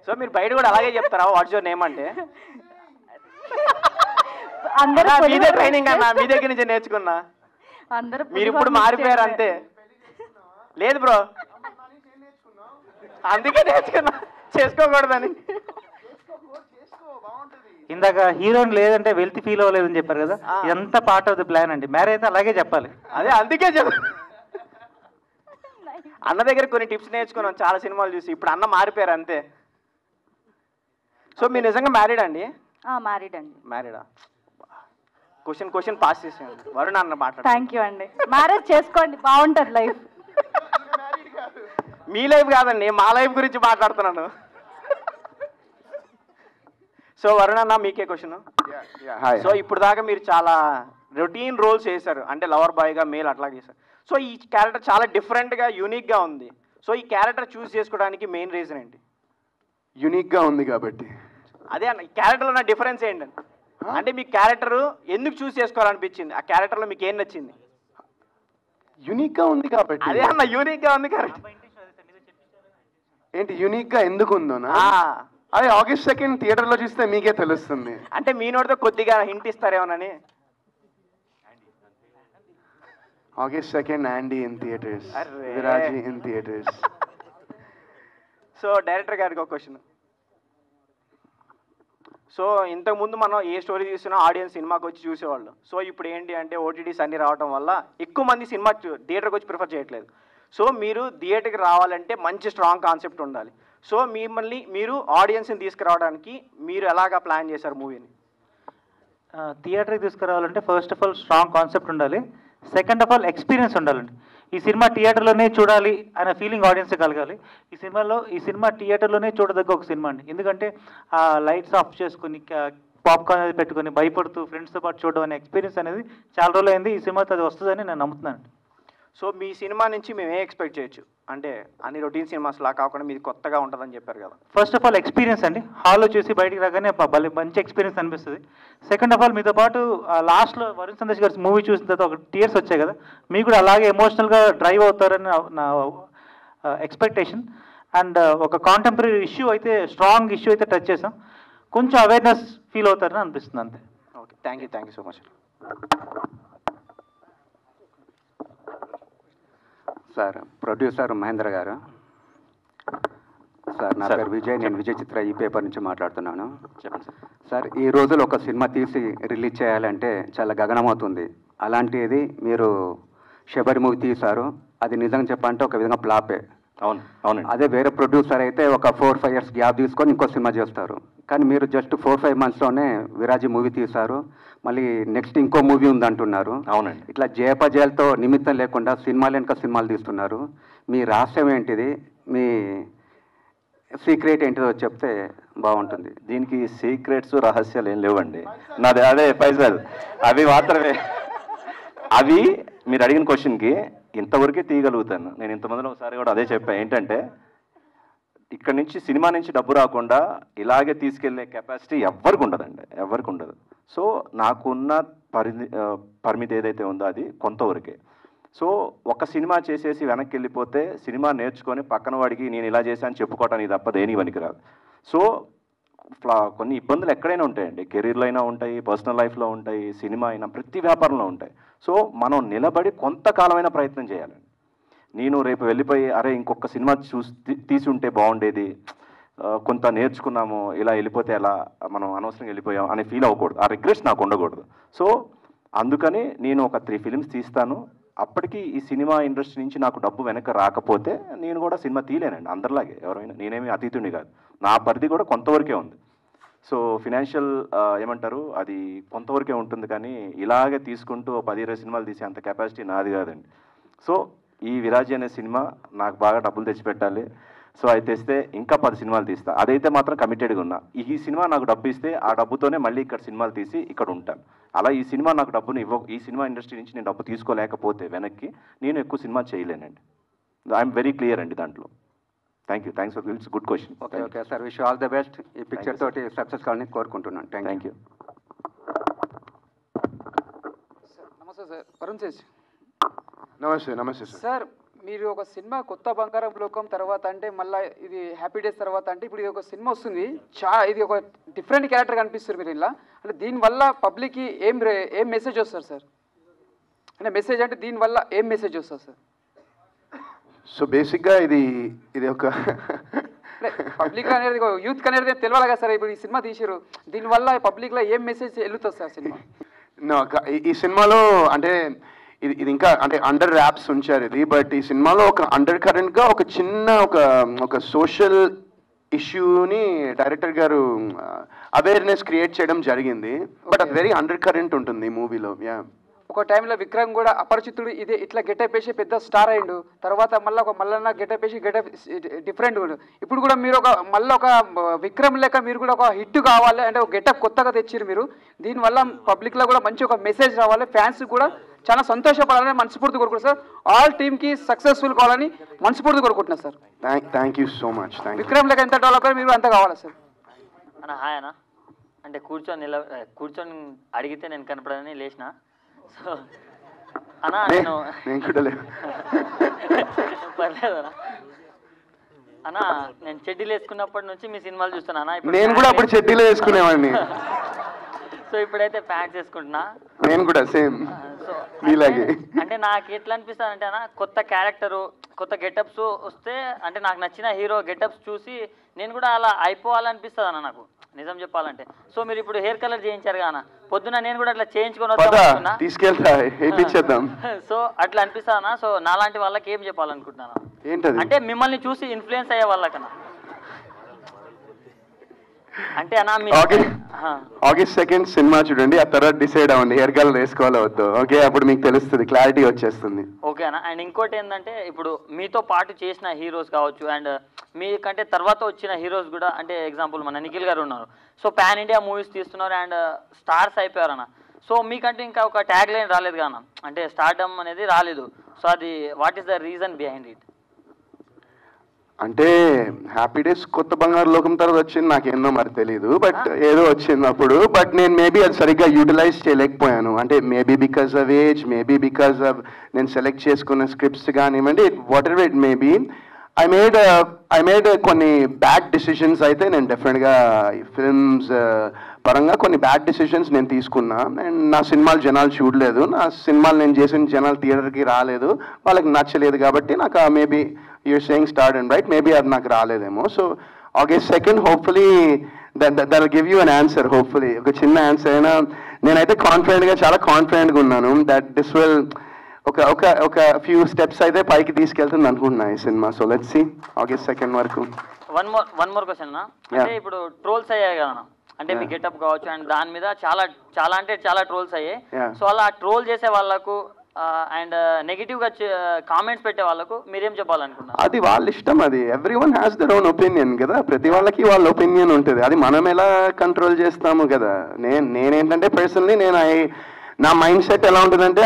సో మీరు బయట కూడా అలాగే చెప్తారా వాట్స్ యువర్ నేమ్ అంటే? మీదే ట్రైనింగ్ అన్న, మీ దగ్గర నుంచి నేర్చుకున్నా. మీరు ఇప్పుడు మారిపోయారు అంతే. లేదు బ్రో, అందుకే నేర్చుకున్నా, చేసుకోకూడదని. ఇందాక హీరోయిన్ లేదంటే వెల్తీ ఫీల్ అవ్వలేదని చెప్పారు కదా, ఎంత పార్ట్ ఆఫ్ ది ప్లాన్ అండి. మ్యారేజ్ అయితే అలాగే చెప్పాలి. అదే అందుకే అన్న దగ్గర కొన్ని టిప్స్ నేర్చుకున్నాం చాలా సినిమాలు చూసి. ఇప్పుడు అన్న మారిపోయారు అంతే. సో మీరు నిజంగా మ్యారీడ్ అండి? మ్యారీడ్ అండి. మ్యారీడా? క్వశ్చన్ పాస్ చేసాను. వరుణ్ అన్న మాట్లాడు. థ్యాంక్ యూ అండి. మ్యారేజ్ చేసుకోండి, బాగుంటుంది లైఫ్. మీ లైఫ్ కాదండి, మా లైఫ్ గురించి మాట్లాడుతున్నాను. సో వరుణ్ అన్న, మీకే క్వశ్చన్. సో ఇప్పుడు దాకా మీరు చాలా రొటీన్ రోల్స్ చేశారు, అంటే లవర్ బాయ్గా మేల్ అట్లా చేశారు. సో ఈ క్యారెక్టర్ చాలా డిఫరెంట్గా యూనిక్గా ఉంది. సో ఈ క్యారెక్టర్ చూస్ చేసుకోవడానికి మెయిన్ రీజన్ ఏంటి? యూనిక్గా ఉంది కాబట్టి. అదే అన్న, ఈ క్యారెక్టర్లో ఉన్న డిఫరెన్స్ ఏంటండి? అంటే మీ క్యారెక్టర్ ఎందుకు చూస్ చేసుకోవాలనిపించింది? ఆ క్యారెక్టర్లో మీకు ఏం నచ్చింది? యూనిక్గా ఉంది కాబట్టి. అదే అన్న, యూనిక్గా ఉంది కరెక్ట్. ఏంటి యూనిక్గా ఎందుకు ఉందోనా? అదే August 2nd థియేటర్లో చూస్తే మీకే తెలుస్తుంది. అంటే మీ నోటితో కొద్దిగా హింట్ ఇస్తారేమోనని. August 2nd Andy in theaters, Viraji in theaters. So director గారికి ఒక క్వశ్చన్. సో ఇంతకుముందు మనం ఏ స్టోరీ చూసినా ఆడియన్స్ సినిమాకి వచ్చి చూసేవాళ్ళు. సో ఇప్పుడు ఏంటి అంటే ఓటీటీస్ అన్ని రావడం వల్ల ఎక్కువ మంది సినిమా థియేటర్కి వచ్చి ప్రిఫర్ చేయట్లేదు. సో మీరు థియేటర్కి రావాలంటే మంచి స్ట్రాంగ్ కాన్సెప్ట్ ఉండాలి. సో మీరు ఆడియన్స్ని తీసుకురావడానికి మీరు ఎలాగా ప్లాన్ చేశారు మూవీని? థియేటర్కి తీసుకురావాలంటే first of all strong concept ఉండాలి, సెకండ్ ఆఫ్ ఆల్ ఎక్స్పీరియన్స్ ఉండాలండి. ఈ సినిమా థియేటర్లోనే చూడాలి అనే ఫీలింగ్ ఆడియన్స్ కలగాలి. ఈ సినిమా థియేటర్లోనే చూడదగ్గ ఒక సినిమా అండి. ఎందుకంటే ఆ లైట్స్ ఆఫ్ చేసుకుని పాప్కార్న్ అనేది పెట్టుకుని భయపడుతూ ఫ్రెండ్స్తో పాటు చూడడం అనే ఎక్స్పీరియన్స్ అనేది చాలా రోజులు అయింది. ఈ సినిమాతో అది వస్తుందని నేను నమ్ముతున్నాను. సో మీ సినిమా నుంచి మేము ఏం ఎక్స్పెక్ట్ చేయొచ్చు? అంటే అన్ని రొటీన్ సినిమాస్ లా కాకుండా మీది కొత్తగా ఉంటుందని చెప్పారు కదా. ఫస్ట్ ఆఫ్ ఆల్ ఎక్స్పీరియన్స్ అండి, హాల్లో చూసి బయటికి రాగానే భలే మంచి ఎక్స్పీరియన్స్ అనిపిస్తుంది. సెకండ్ ఆఫ్ ఆల్ మీతో పాటు లాస్ట్లో వరుణ్ సందేశ్ గారి మూవీ చూసిన తర్వాత ఒక టీయర్స్ వచ్చాయి కదా, మీకు కూడా అలాగే ఎమోషనల్గా డ్రైవ్ అవుతారని నా ఎక్స్పెక్టేషన్. అండ్ ఒక కాంటెంపరీ ఇష్యూ అయితే, స్ట్రాంగ్ ఇష్యూ అయితే టచ్ చేసాం, కొంచెం అవేర్నెస్ ఫీల్ అవుతారని అనిపిస్తుంది అంతే. Okay, thank you so much. Sir, producer Mahendra గారు. సార్, నా పేరు విజయ్, నేను విజయ్ చిత్ర ఈ పేపర్ నుంచి మాట్లాడుతున్నాను. సార్, ఈ రోజులు ఒక సినిమా తీసి రిలీజ్ చేయాలంటే చాలా గగనమవుతుంది. అలాంటిది మీరు శబరి మూవీ తీశారు, అది నిజంగా చెప్పాలంటే ఒక విధంగా ఫ్లాపే. అవును. అదే వేరే ప్రొడ్యూసర్ అయితే ఒక 4-5 years గ్యాప్ తీసుకొని ఇంకో సినిమా చేస్తారు. కానీ మీరు జస్ట్ 4-5 monthsలోనే విరాజీ మూవీ తీశారు, మళ్ళీ నెక్స్ట్ ఇంకో మూవీ ఉందంటున్నారు. అవునండి. ఇట్లా జయపజయాలతో నిమిత్తం లేకుండా సినిమాలు వెనుక సినిమాలు తీస్తున్నారు. మీ రహస్యం ఏంటిది? మీ సీక్రెట్ ఏంటిదో చెప్తే బాగుంటుంది. దీనికి సీక్రెట్స్ రహస్యాలు ఏం లేవండి. నాది అదే ఫైజల్, అవి మాత్రమే. అవి మీరు అడిగిన క్వశ్చన్కి ఇంతవరకే తీయగలుగుతాను. నేను ఇంతమందిలో ఒకసారి కూడా అదే చెప్పాను, ఏంటంటే ఇక్కడ నుంచి సినిమా నుంచి డబ్బు రాకుండా ఇలాగే తీసుకెళ్లే కెపాసిటీ ఎవరికి ఉండదండి, ఎవరికి ఉండదు. సో నాకున్న పరిమితి ఏదైతే ఉందో అది కొంతవరకే. సో ఒక సినిమా చేసేసి వెనక్కి వెళ్ళిపోతే సినిమా నేర్చుకొని పక్కన వాడికి నేను ఇలా చేశాను చెప్పుకోవటానికి తప్ప దేని పనికిరాదు. సో కొన్ని ఇబ్బందులు ఎక్కడైనా ఉంటాయండి, కెరీర్లో అయినా ఉంటాయి, పర్సనల్ లైఫ్లో ఉంటాయి, సినిమా అయినా, ప్రతి వ్యాపారంలో ఉంటాయి. సో మనం నిలబడి కొంతకాలమైన ప్రయత్నం చేయాలండి. నేను రేపు వెళ్ళిపోయి అరే ఇంకొక సినిమా తీసి ఉంటే బాగుండేది, కొంత నేర్చుకున్నాము, ఇలా వెళ్ళిపోతే ఎలా, మనం అనవసరంగా వెళ్ళిపోయాం అనే ఫీల్ అవ్వకూడదు, ఆ రిగ్రెట్స్ నాకు ఉండకూడదు. సో అందుకని నేను ఒక 3 films తీస్తాను. అప్పటికి ఈ సినిమా ఇండస్ట్రీ నుంచి నాకు డబ్బు వెనక రాకపోతే నేను కూడా సినిమా తీయలేనండి, అందరిలాగే ఎవరైనా. నేనేమి అతీతుని కాదు, నా పరిధి కూడా కొంతవరకే ఉంది. సో ఫినాన్షియల్ ఏమంటారు, అది కొంతవరకే ఉంటుంది. కానీ ఇలాగే తీసుకుంటూ 10-20 సినిమాలు తీసే అంత కెపాసిటీ నాది కాదండి. సో ఈ విరాజీ అనే సినిమా నాకు బాగా డబ్బులు తెచ్చిపెట్టాలి. సో అది తెస్తే ఇంకా 10 సినిమాలు తీస్తా, అదైతే మాత్రం కమిటెడ్గా ఉన్నా. ఈ సినిమా నాకు డబ్బు ఇస్తే ఆ డబ్బుతోనే మళ్ళీ ఇక్కడ సినిమాలు తీసి ఇక్కడ ఉంటాను. అలా ఈ సినిమా నాకు డబ్బుని ఈ సినిమా ఇండస్ట్రీ నుంచి నేను డబ్బు తీసుకోలేకపోతే వెనక్కి నేను ఎక్కువ సినిమా చేయలేనండి. ఐఎమ్ వెరీ క్లియర్ అండి దాంట్లో. Thanks for it's good question. Okay sir, wish all the best. ఈ పిక్చర్ తోటి సక్సెస్ కావాలని కోరుకుంటున్నాను. Thank you. నమస్తే సార్, వరుణ్ తేజ్. నమస్తే సార్, మీరు ఒక సినిమా కొత్త బంగారం లోకం తర్వాత అంటే మళ్ళీ ఇది హ్యాపీ డేస్ తర్వాత అంటే ఇప్పుడు ఇది ఒక సినిమా వస్తుంది, ఇది ఒక డిఫరెంట్ క్యారెక్టర్ కనిపిస్తారు మీరు ఇలా. అంటే దీనివల్ల పబ్లిక్కి ఏం మెసేజ్ వస్తారు సార్? అంటే మెసేజ్ అంటే దీనివల్ల ఏం మెసేజ్ వస్తుంది సార్? సో బేసిక్గా ఇది ఒక పబ్లిక్ అనేది యూత్ అనేది తెలియాలి కదా సార్. ఇప్పుడు ఈ సినిమా తీసిరు, దీనివల్ల పబ్లిక్లో ఏం మెసేజ్ వెళ్తుంది సార్ సినిమా? ఈ సినిమాలో అంటే ఇది ఇంకా అంటే అండర్ ర్యాప్స్ ఉంచారు ఇది, బట్ ఈ సినిమాలో ఒక అండర్ కరెంట్గా ఒక చిన్న ఒక సోషల్ ఇష్యూని డైరెక్టర్ గారు అవేర్నెస్ క్రియేట్ చేయడం జరిగింది. బట్ అది వెరీ అండర్ కరెంట్ ఉంటుంది ఈ మూవీలో. ఒక టైంలో విక్రమ్ కూడా అపరిచితుడు ఇదే ఇట్లా గెటప్ వేసి పెద్ద స్టార్ అయ్యిండు, తర్వాత మళ్ళీ ఒక మల్లన్న గెటప్ వేసి గెటప్ డిఫరెంట్. ఇప్పుడు కూడా మీరు మళ్ళీ ఒక విక్రమ్ లెక్క మీరు కూడా ఒక హిట్ కావాలి అంటే ఒక గెటప్ కొత్తగా తెచ్చిరు మీరు. దీనివల్ల పబ్లిక్లో కూడా మంచి ఒక మెసేజ్ రావాలి, ఫ్యాన్స్ కూడా చాలా సంతోషపడాలని మనస్ఫూర్తి కోరుకుంటున్నాను సార్. ఆల్ టీమ్కి సక్సెస్ఫుల్ కావాలని మనస్ఫూర్తి కోరుకుంటున్నాను sir. Thank you so much. Vikram లెక్క ఎంత డెవలప్ అయ్యి మీరు అంత కావాలి సార్. అన్న హాయ్ అన్న, అంటే కూర్చొని అడిగితే నేను కనపడని లేచిన. సో అన్న నేను పర్లేదన్నా అన్న, నేను చెడ్డీలు వేసుకున్నప్పటి నుంచి మీ సినిమాలు చూస్తున్నా అన్న. నేను కూడా అప్పుడు చెడ్డీలు వేసుకునేవాడిని. సో ఇప్పుడైతే ప్యాంట్స్ వేసుకుంటున్నా. నేను కూడా సేమ్ మీలాగే. అంటే నాకు ఎట్లా అనిపిస్తుంది అంటే అన్న, కొత్త క్యారెక్టరు కొత్త గెటప్స్ వస్తే అంటే నాకు నచ్చిన హీరో గెటప్స్ చూసి నేను కూడా అలా అయిపోవాలనిపిస్తుంది అన్న నాకు, నిజం చెప్పాలంటే. సో మీరు ఇప్పుడు హెయిర్ కలర్ చేయించారు కదా, పొద్దున నేను కూడా అట్లా చేయించుకొని వద్దాం తీసుకెళ్తా. సో అట్లా అనిపిస్తా అన్న. సో నాలాంటి వాళ్ళకి ఏం చెప్పాలనుకుంటున్నాను ఏంటది అంటే మిమ్మల్ని చూసి ఇన్ఫ్లుయెన్స్ అయ్యే వాళ్ళకన్నా అంటే అన్న August 2nd సినిమా చూడండి, ఆ తర్వాత డిసైడ్ అవ్వండి హెయిర్ కలర్ వేసుకోవాలో వద్దు. ఓకే, అప్పుడు మీకు తెలుస్తుంది, క్లారిటీ వచ్చేస్తుంది. ఓకే అన్న. అండ్ ఇంకోటి ఏంటంటే ఇప్పుడు మీతో పాటు చేసిన హీరోస్ కావచ్చు అండ్ మీకంటే తర్వాత వచ్చిన హీరోస్ కూడా, అంటే ఎగ్జాంపుల్ మన నిఖిల్ గారు ఉన్నారు. సో పాన్ ఇండియా మూవీస్ తీస్తున్నారు అండ్ స్టార్స్ అయిపోయారు అన్న. సో మీకంటే ఇంకా ఒక ట్యాగ్ లైన్ రాలేదు కానా, అంటే స్టార్డమ్ అనేది రాలేదు. సో అది what is the reason behind it? అంటే హ్యాపీ డేస్ కొత్త బంగారు లోకం తర్వాత వచ్చింది, నాకేందో మరి తెలియదు, బట్ ఏదో వచ్చింది అప్పుడు. బట్ నేను మేబీ అది సరిగ్గా యూటిలైజ్ చేయలేకపోయాను. అంటే maybe because of age, maybe because of నేను సెలెక్ట్ చేసుకున్న స్క్రిప్ట్స్ కానివ్వండి, what ever it maybe. I made కొన్ని బ్యాడ్ డిసిషన్స్ అయితే నేను డెఫినెట్గా ఫిల్మ్స్ పరంగా కొన్ని బ్యాడ్ డిసిషన్స్ నేను తీసుకున్నా. అండ్ నా సినిమాలు జనాలు చూడలేదు, నా సినిమాలు నేను చేసిన జనాలు థియేటర్కి రాలేదు, వాళ్ళకి నచ్చలేదు. కాబట్టి నాకు maybe your saying start and right, maybe అది నాకు రాలేదేమో. So August 2nd hopefully that give you an answer. Hopefully ఒక చిన్న ఆన్సర్ అయినా నేనైతే కాన్ఫిడెంట్గా, చాలా కాన్ఫిడెంట్గా ఉన్నాను దట్ దిస్ విల్ ఒక ఫ్యూ స్టెప్స్ అయితే పైకి తీసుకెళ్తుంది అనుకుంటున్నా ఈ సినిమా. So let's see August 2nd వరకు. వన్ మోర్ క్వశ్చన్ అన్న, అంటే ఇప్పుడు ట్రోల్స్ అయ్యాయి కదా, అంటే మీ గెటప్ కావచ్చు అండ్ దాని మీద చాలా అంటే చాలా ట్రోల్స్ అయ్యాయి. సో అలా ట్రోల్ చేసే వాళ్ళకు అండ్ నెగిటివ్ గా కామెంట్స్ పెట్టే వాళ్ళకు మీరేం చెప్పాలనుకున్నారు? అది వాళ్ళ ఇష్టం, అది everyone has their own opinion కదా, ప్రతి వాళ్ళకి వాళ్ళ ఒపీనియన్ ఉంటుంది. అది మనం ఎలా కంట్రోల్ చేస్తాము కదా. నేనేంటంటే పర్సనలీ నా మైండ్ సెట్ ఎలా ఉంటుందంటే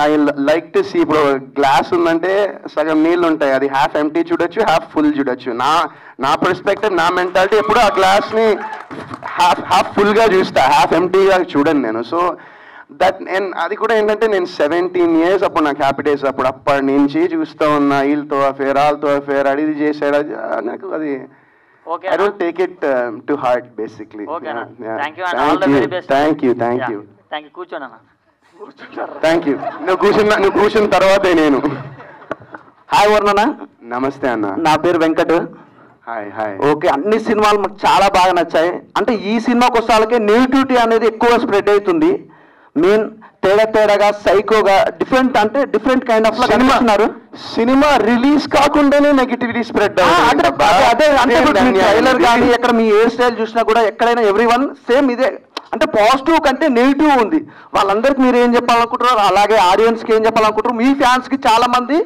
ఐ లైక్ టు సీ, ఇప్పుడు గ్లాస్ ఉందంటే సగం నీళ్ళు ఉంటాయి, అది హాఫ్ ఎంటీ చూడొచ్చు, హాఫ్ ఫుల్ చూడొచ్చు. నా పర్స్పెక్టివ్, నా మెంటాలిటీ ఎప్పుడు ఆ గ్లాస్ని హాఫ్ ఫుల్గా చూస్తా, హాఫ్ ఎంటీగా చూడను నేను. సో అది కూడా ఏంటంటే నేను 17 years అప్పుడు నాకు హ్యాపీ డేస్ అప్పటి నుంచి చూస్తూ ఉన్నా, వీళ్ళతో అఫేర్, వాళ్ళతో అఫేర్, అది చేశాడు, నాకు అది I don't take it to heart basically. Thank you కూర్చోండి అన్న. Thank you. నువ్వు కూర్చున్న తర్వాతే నేను. హాయ్ వర్ణన. నమస్తే అన్న. నా పేరు వెంకట్. Hi hi. ఓకే, అన్ని సినిమాలు మాకు చాలా బాగా నచ్చాయి. అంటే ఈ సినిమాకి వస్తాలకే నెగిటివిటీ అనేది ఎక్కువ స్ప్రెడ్ అవుతుంది. మెయిన్ తేడాగా, సైకోగా, డిఫరెంట్ కైండ్ ఆఫ్ కనిపిస్తున్నారు. సినిమా రిలీజ్ కాకుండానే నెగిటివిటీ స్ప్రెడ్ అదే అంటే ట్రైలర్ కానీ ఎక్కడ మీ హెయిర్ స్టైల్ చూసినా కూడా ఎక్కడైనా ఎవ్రీవన్ సేమ్ ఇదే. అంటే పాజిటివ్ కంటే నెగిటివ్ ఉంది. వాళ్ళందరికీ మీరు ఏం చెప్పాలనుకుంటున్నారు, అలాగే ఆడియన్స్కి ఏం చెప్పాలనుకుంటారు, మీ ఫ్యాన్స్కి చాలా మంది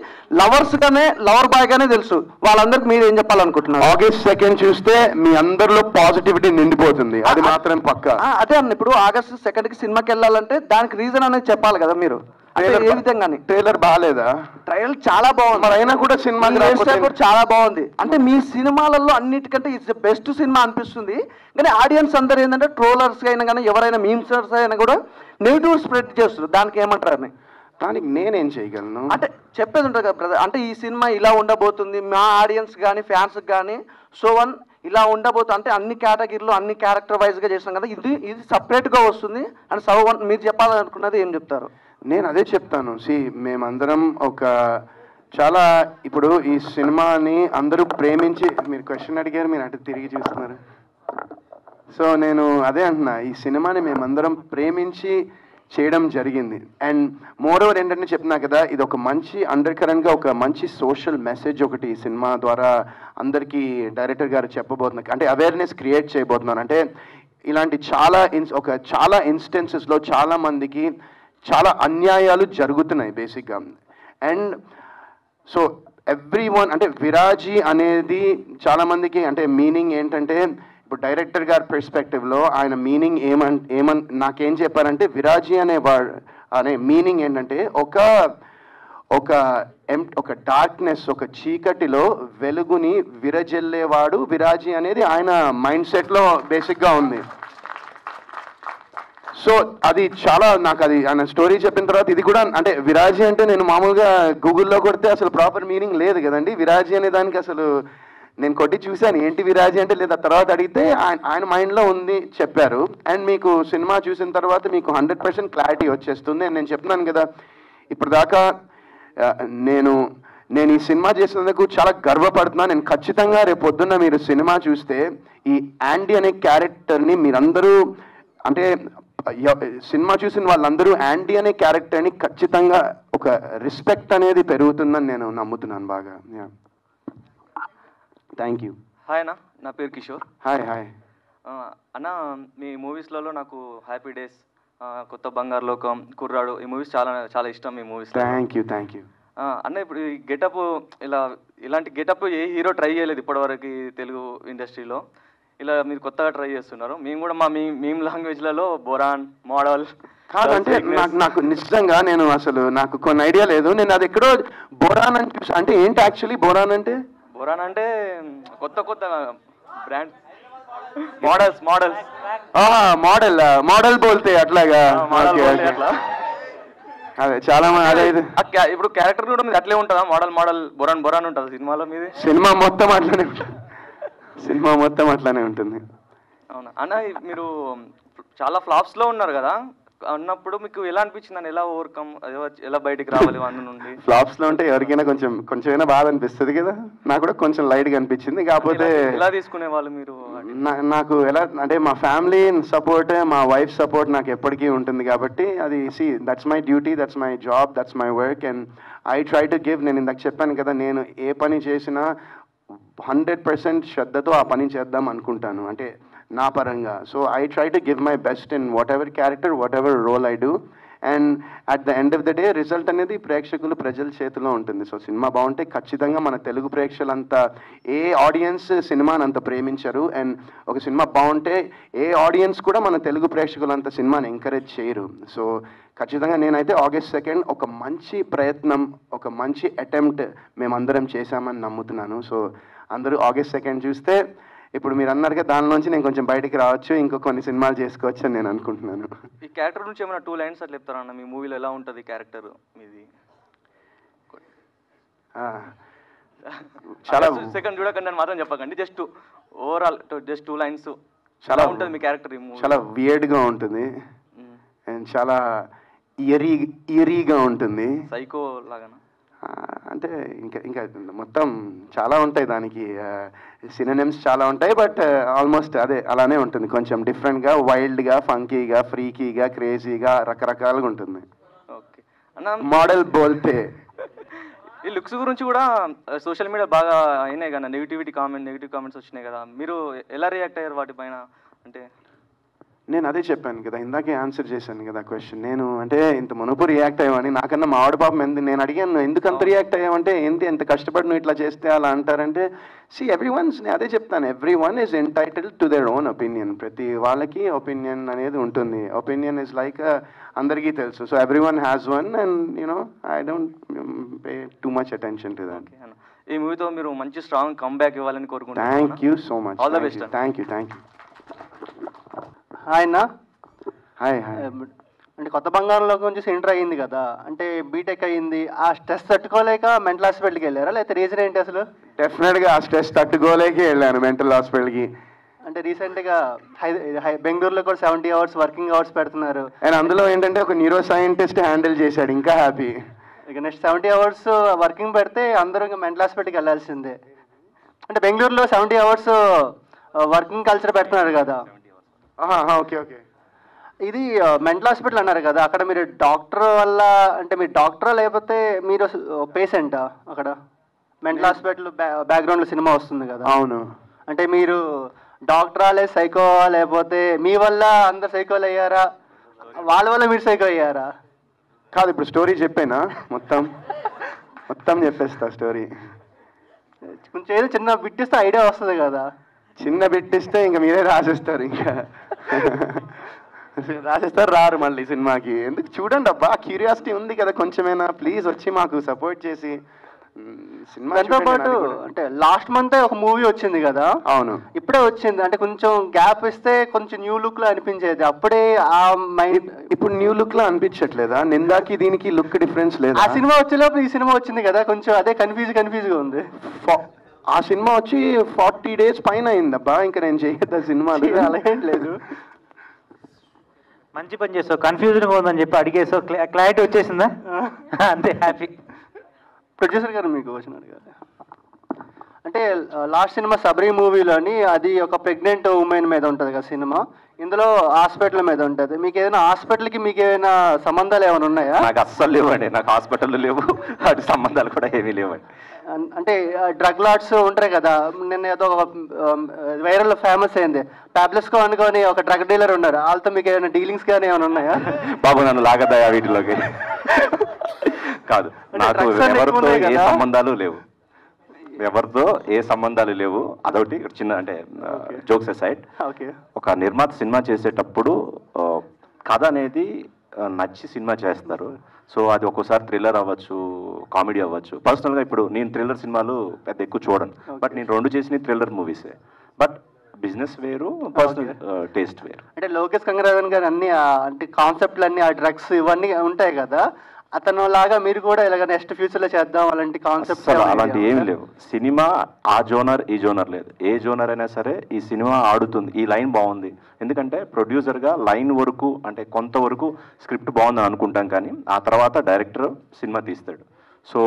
లవర్ బాయ్ గానే తెలుసు, వాళ్ళందరికీ మీరు ఏం చెప్పాలనుకుంటున్నారు? August 2nd చూస్తే మీ అందరిలో పాజిటివిటీ నిండిపోతుంది, అది మాత్రం పక్కా. అదే అన్న, ఇప్పుడు August 2nd సినిమాకి వెళ్ళాలంటే దానికి రీజన్ అనేది చెప్పాలి కదా మీరు. ఏ విధంగా ట్రైలర్ బాగాలేదా? ట్రైలర్ చాలా బాగుంది, మరి అయినా కూడా సినిమా చాలా బాగుంది. అంటే మీ సినిమాలలో అన్నిటికంటే ఇట్స్ బెస్ట్ సినిమా అనిపిస్తుంది. కానీ ఆడియన్స్ అందరూ ఏంటంటే ట్రోలర్స్ అయినా కానీ ఎవరైనా మీమ్సర్స్ అయినా కూడా నెగిటివ్ స్ప్రెడ్ చేస్తారు. దానికి ఏమంటారు? దానికి నేనేం చేయగలను అంటే చెప్పేది ఉంటుంది కదా బ్రదర్, అంటే ఈ సినిమా ఇలా ఉండబోతుంది, మా ఆడియన్స్ కానీ ఫ్యాన్స్కి కానీ ఇలా ఉండబోతుంది, అంటే అన్ని కేటగిరీలో అన్ని క్యారెక్టర్ వైజ్గా చేస్తాం కదా, ఇది సపరేట్గా వస్తుంది అని మీరు చెప్పాలనుకున్నది ఏం చెప్తారు? నేను అదే చెప్తాను. మేమందరం చాలా ఇప్పుడు ఈ సినిమాని అందరూ ప్రేమించి, మీరు క్వశ్చన్ అడిగారు, మీరు అటు తిరిగి చూస్తున్నారు. సో నేను అదే అంటున్నా, ఈ సినిమాని మేమందరం ప్రేమించి చేయడం జరిగింది. అండ్ మోర్ ఓవర్ ఏంటంటే చెప్తున్నా కదా, ఇది ఒక మంచి అండర్ కరెంట్గా ఒక మంచి సోషల్ మెసేజ్ ఒకటి ఈ సినిమా ద్వారా అందరికీ డైరెక్టర్ గారు చెప్పబోతున్నారు, అంటే అవేర్నెస్ క్రియేట్ చేయబోతున్నారు. అంటే ఇలాంటి చాలా ఇన్స్టెన్సెస్లో చాలా మందికి చాలా అన్యాయాలు జరుగుతున్నాయి బేసిక్గా. అండ్ సో ఎవ్రీవన్, అంటే విరాజీ అనేది చాలా మందికి అంటే మీనింగ్ ఏంటంటే, ఇప్పుడు డైరెక్టర్ గారి పర్స్పెక్టివ్లో ఆయన మీనింగ్ నాకేం చెప్పారంటే, విరాజీ అనే మీనింగ్ ఏంటంటే ఒక డార్క్నెస్, ఒక చీకటిలో వెలుగుని విరజల్లేవాడు విరాజీ అనేది ఆయన మైండ్ సెట్లో బేసిక్గా ఉంది. సో అది చాలా నాకు అది ఆయన స్టోరీ చెప్పిన తర్వాత ఇది కూడా, అంటే విరాజీ అంటే నేను మామూలుగా గూగుల్లో కొడితే అసలు ప్రాపర్ మీనింగ్ లేదు కదండి. విరాజీ అనే దానికి అసలు నేను కొట్టి చూశాను, ఏంటి విరాజీ అంటే, లేదా తర్వాత అడిగితే ఆయన మైండ్లో ఉంది చెప్పారు. అండ్ మీకు సినిమా చూసిన తర్వాత మీకు 100% క్లారిటీ వచ్చేస్తుంది. అండ్ నేను చెప్తున్నాను కదా, ఇప్పుడు దాకా నేను ఈ సినిమా చేసినందుకు చాలా గర్వపడుతున్నాను. నేను ఖచ్చితంగా రేపు పొద్దున్న మీరు సినిమా చూస్తే ఈ యాండీ అనే క్యారెక్టర్ని మీరందరూ, అంటే సినిమా చూసిన వాళ్ళందరూ యాండీ అనే క్యారెక్టర్ని ఖచ్చితంగా ఒక రెస్పెక్ట్ అనేది పెరుగుతుందని నేను నమ్ముతున్నాను బాగా. Thank you. హాయ్ అన్న, నా పేరు కిషోర్. హాయ్ హాయ్ అన్న, మీ మూవీస్లలో నాకు హ్యాపీ డేస్, కొత్త బంగారు లోకం, కుర్రాడు, ఈ మూవీస్ చాలా చాలా ఇష్టం. మీ మూవీస్ థ్యాంక్ యూ. అన్న, ఇప్పుడు ఈ గెటప్ ఇలాంటి గెటప్ ఏ హీరో ట్రై చేయలేదు ఇప్పటివరకు తెలుగు ఇండస్ట్రీలో. ఇలా మీరు కొత్తగా ట్రై చేస్తున్నారు. మేము కూడా మా మీమ్ లాంగ్వేజ్లలో బొరాన్ మోడల్ కాదంటే నాకు నిజంగా నేను అసలు నాకు కొన్ని ఐడియా లేదు. నేను అది ఎక్కడో బొరాన్ అని చూసా. అంటే ఏంటి యాక్చువల్లీ బొరాన్ అంటే? బొరాన్ అంటే కొత్త బ్రాండ్ మోడల్ మోడల్ బోల్తే అట్లాగా. అదే చాలా అదే ఇప్పుడు క్యారెక్టర్ కూడా మీది అట్లే ఉంటుందా? మోడల్ బొరాన్ ఉంటుంది సినిమాలో మీది? సినిమా మొత్తం అట్లానే ఉంటుంది. అవునా అన్న, మీరు చాలా ఫ్లాప్స్లో ఉన్నారు కదా, అన్నప్పుడు మీకు ఎలా అనిపించింది అని, ఎలా ఓవర్కమ్, ఎలా బయటికి రావాలి అన్న నుండి? ఫ్లాప్స్లో ఉంటే ఎవరికైనా కొంచెమైనా బాధ అనిపిస్తుంది కదా. నాకు కూడా కొంచెం లైట్గా అనిపించింది. కాకపోతే ఎలా తీసుకునే వాళ్ళు మీరు? నాకు ఎలా అంటే మా ఫ్యామిలీ సపోర్ట్, మా వైఫ్ సపోర్ట్ నాకు ఎప్పటికీ ఉంటుంది కాబట్టి అది that's my duty, that's my job, that's my work and I try to give. నేను ఇందాక చెప్పాను కదా, నేను ఏ పని చేసినా 100% శ్రద్ధతో ఆ పని చేద్దాం అనుకుంటాను, అంటే నా పరంగా. So I try to give my best in whatever character, whatever role I do. And at the end of the day result అనేది ప్రజల చేతిలో ఉంటుంది. సో సినిమా బాగుంటే ఖచ్చితంగా మన తెలుగు ప్రేక్షకులంతా, ఏ ఆడియన్స్ సినిమాని అంత ప్రేమించరు, అండ్ ఒక సినిమా బాగుంటే ఏ ఆడియన్స్ కూడా మన తెలుగు ప్రేక్షకులంత సినిమాని ఎంకరేజ్ చేయరు. సో ఖచ్చితంగా నేనైతే August 2 ఒక మంచి ప్రయత్నం, ఒక మంచి అటెంప్ట్ మేమందరం చేశామని నమ్ముతున్నాను. సో అందరూ August 2 చూస్తే, ఇప్పుడు మీరు అన్నారుగా దానిలోంచి నేను కొంచెం బయటికి రావచ్చు, ఇంకో కొన్ని సినిమాలు చేసుకోవచ్చు అని నేను అనుకుంటున్నాను. ఈ క్యారెక్టర్ నుంచి ఏమైనా 2 లైన్స్ అట్లా చెప్తారన్న? మీ మూవీలో ఎలా ఉంటుంది క్యారెక్టర్ మీది? చాలా సెకండ్ చూడకండి అని మాత్రం చెప్పకండి, జస్ట్ ఓవరాల్ జస్ట్ 2 లైన్స్ చాలా ఉంటుంది మీ క్యారెక్టర్. ఈ మూవీ చాలా వియర్డ్గా ఉంటుంది అండ్ చాలా ఇయరీగా ఉంటుంది. సైకో లాగా అంటే ఇంకా మొత్తం చాలా ఉంటాయి, దానికి సినోనిమ్స్ చాలా ఉంటాయి. బట్ ఆల్మోస్ట్ అదే అలానే ఉంటుంది, కొంచెం డిఫరెంట్గా, వైల్డ్గా, ఫంకీగా, ఫ్రీకీగా, క్రేజీగా, రకరకాలుగా ఉంటుంది. ఓకే అన్న, మోడల్ బోల్తే. ఈ లుక్స్ గురించి కూడా సోషల్ మీడియా బాగా అయినాయి కదా, నెగిటివ్ కామెంట్స్ వచ్చినాయి కదా, మీరు ఎలా రియాక్ట్ అయ్యారు వాటిపైన? అంటే నేను అదే చెప్పాను కదా, ఇందాకే ఆన్సర్ చేశాను కదా క్వశ్చన్. నేను అంటే ఇంత మునుపు రియాక్ట్ అయ్యామని, నాకన్నా మా ఆవిడ పాపం నేను అడిగాను ఎందుకు అంత రియాక్ట్ అయ్యామంటే, ఎంత కష్టపడి నువ్వు ఇట్లా చేస్తే అలా అంటారంటే, నేను అదే చెప్తాను, everyone is entitled to their own opinion. ప్రతి వాళ్ళకి ఒపీనియన్ అనేది ఉంటుంది. ఒపీనియన్ ఇస్ లైక్ అందరికీ తెలుసు. So everyone has one and I don't pay too much attention to that. ఈ మూవీతో మీరు మంచి స్ట్రాంగ్ కమ్బ్యాక్ ఇవ్వాలని కోరుకుంటున్నాను. Thank you so much. All the best. Thank you. Hi అన్న. హాయ్. అంటే కొత్త బంగారంలో కొంచెం ఎంటర్ అయ్యింది కదా, అంటే బీటెక్ అయ్యింది, ఆ స్ట్రెస్ తట్టుకోలేక మెంటల్ హాస్పిటల్కి వెళ్ళారా, లేకపోతే రీజన్ ఏంటి అసలు? డెఫినెట్గా ఆ స్ట్రెస్ తట్టుకోలేకే వెళ్ళాను మెంటల్ హాస్పిటల్కి. అంటే రీసెంట్గా బెంగళూరులో కూడా 70 hours వర్కింగ్ అవర్స్ పెడుతున్నారు. అండ్ అందులో ఏంటంటే ఒక న్యూరో సైంటిస్ట్ హ్యాండిల్ చేశాడు, ఇంకా హ్యాపీ. ఇక నెక్స్ట్ 70 hours వర్కింగ్ పెడితే అందరూ ఇంకా మెంటల్ హాస్పిటల్కి వెళ్ళాల్సిందే. అంటే బెంగళూరులో 70 hours వర్కింగ్ కల్చర్ పెడుతున్నారు కదా. ఓకే. ఇది మెంటల్ హాస్పిటల్ అన్నారు కదా, అక్కడ మీరు డాక్టర్ వల్ల, అంటే మీరు డాక్టరా లేకపోతే మీరు పేషెంటా? అక్కడ మెంటల్ హాస్పిటల్ బ్యాక్గ్రౌండ్లో సినిమా వస్తుంది కదా. అవును. అంటే మీరు డాక్టరా లేదు సైకో, లేకపోతే మీ వల్ల అందరు సైకోలు అయ్యారా, వాళ్ళ వల్ల మీరు సైకో అయ్యారా? కాదు, ఇప్పుడు స్టోరీ చెప్పేనా? మొత్తం చెప్పేస్తా స్టోరీ. కొంచెం ఏదో చిన్న బిట్టిస్తే ఐడియా వస్తుంది కదా. చిన్న బిట్టిస్తే ఇంకా మీరే రాసేస్తారు, రారు మళ్ళీ సినిమాకి. ఎందుకు చూడండి అబ్బా, క్యూరియాసిటీ ఉంది కదా కొంచెమైనా, ప్లీజ్ వచ్చి మాకు సపోర్ట్ చేసి సినిమా. దాంతో పాటు అంటే లాస్ట్ మంత్ ఒక మూవీ వచ్చింది కదా. అవును, ఇప్పుడే వచ్చింది. అంటే కొంచెం గ్యాప్ ఇస్తే కొంచెం న్యూ లుక్ లో అనిపించేది, అప్పుడే ఆ మైండ్. ఇప్పుడు న్యూ లుక్ లో అనిపించట్లేదా? నిందాకి దీనికి లుక్ డిఫరెన్స్ లేదు. ఆ సినిమా వచ్చేలోపు ఈ సినిమా వచ్చింది కదా, కొంచెం అదే కన్ఫ్యూజ్ గా ఉంది. ఆ సినిమా వచ్చి 40 days పైన అయిందబ్బా, ఇంకా నేను చేయొద్దా సినిమాలు? అలాగేం లేదు. మంచి పని చేసావు, కన్ఫ్యూజన్గా ఉందని చెప్పి అడిగేసావు, క్లారిటీ వచ్చేసిందా? అంతే, హ్యాపీ. ప్రొడ్యూసర్ గారు మీకు క్వశ్చన్ అడిగారు. అంటే లాస్ట్ సినిమా సబరీ మూవీలోని అది ఒక ప్రెగ్నెంట్ ఉమెన్ మీద ఉంటుంది కదా సినిమా, ఇందులో హాస్పిటల్ మీద ఉంటుంది. మీకు ఏదైనా హాస్పిటల్కి మీకు ఏమైనా సంబంధాలు ఏమైనా ఉన్నాయా? నాకు అస్సలు లేవండి, నాకు హాస్పిటల్ లేవు, అటు సంబంధాలు కూడా ఏమీ లేవండి. అంటే డ్రగ్ లార్డ్స్ ఉంటారు కదా, నిన్న ఏదో ఒక వైరల్ ఫేమస్ అయింది, ప్యాబ్లెస్కో అనుకొని ఒక డ్రగ్ డీలర్ ఉన్నారు, వాళ్ళతో మీకు ఏమైనా డీలింగ్స్ కానీ ఏమైనా ఉన్నాయా? బాబు నన్ను లాగదయా వీటిలోకి. కాదు, నాకు ఎవరితో ఏ సంబంధాలు లేవు. ఎవరితో ఏ సంబంధాలు లేవు. అదొకటి చిన్న అంటే జోక్స్ అసైడ్. ఒక నిర్మాత సినిమా చేసేటప్పుడు కథ అనేది నచ్చి సినిమా చేస్తారు. సో అది ఒక్కోసారి థ్రిల్లర్ అవ్వచ్చు, కామెడీ అవ్వచ్చు. పర్సనల్గా ఇప్పుడు నేను థ్రిల్లర్ సినిమాలు పెద్ద ఎక్కువ చూడను, బట్ నేను 2 చేసిన థ్రిల్లర్ మూవీసే. బట్ బిజినెస్ వేరు, పర్సనల్ టేస్ట్ వేరు. అంటే లోకేష్ కంగరాజన్ గారు అన్ని అంటే కాన్సెప్ట్లు అన్ని ఆ డ్రగ్స్ ఇవన్నీ ఉంటాయి కదా, అతను లాగా మీరు కూడా ఇలాగ నెక్స్ట్ ఫ్యూచర్లో చేద్దాం అలాంటి కాన్సెప్ట్? అలాంటి ఏమి లేవు. సినిమా ఆ జోనర్ ఈ జోనర్ లేదు. ఏ జోనర్ అయినా సరే ఈ సినిమా ఆడుతుంది, ఈ లైన్ బాగుంది. ఎందుకంటే ప్రొడ్యూసర్గా లైన్ వరకు అంటే కొంతవరకు స్క్రిప్ట్ బాగుందని అనుకుంటాం, కానీ ఆ తర్వాత డైరెక్టర్ సినిమా తీస్తాడు. సో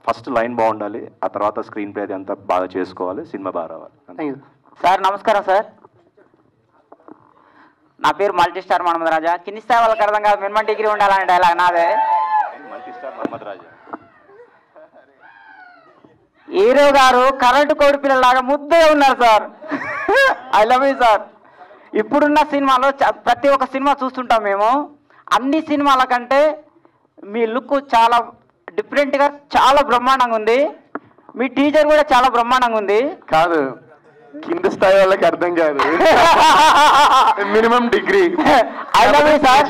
ఫస్ట్ లైన్ బాగుండాలి, ఆ తర్వాత స్క్రీన్ ప్లే అది అంతా బాగా చేసుకోవాలి, సినిమా బాగా రావాలి. సార్ నమస్కారం సార్, నా పేరు మల్టీ స్టార్ మహమ్మద్ రాజా. కింది స్థాయి వాళ్ళకి అర్థం కాదు, మినిమం డిగ్రీ ఉండాలని డైలాగ్ నాదే. మల్టీ స్టార్ మహమ్మద్ రాజా. హీరో గారు కరెంటు కోడి పిల్లలాగా ముద్దే ఉన్నారు sir. I love you sir. ఇప్పుడున్న సినిమాలో ప్రతి ఒక్క సినిమా చూస్తుంటాం మేము. అన్ని సినిమాల కంటే మీ లుక్ చాలా డిఫరెంట్గా చాలా బ్రహ్మాండంగా ఉంది. మీ టీచర్ కూడా చాలా బ్రహ్మాండంగా ఉంది. కాదు, కింద స్థాయి వాళ్ళకి అర్థం కాదు, minimum degree. I love you sir.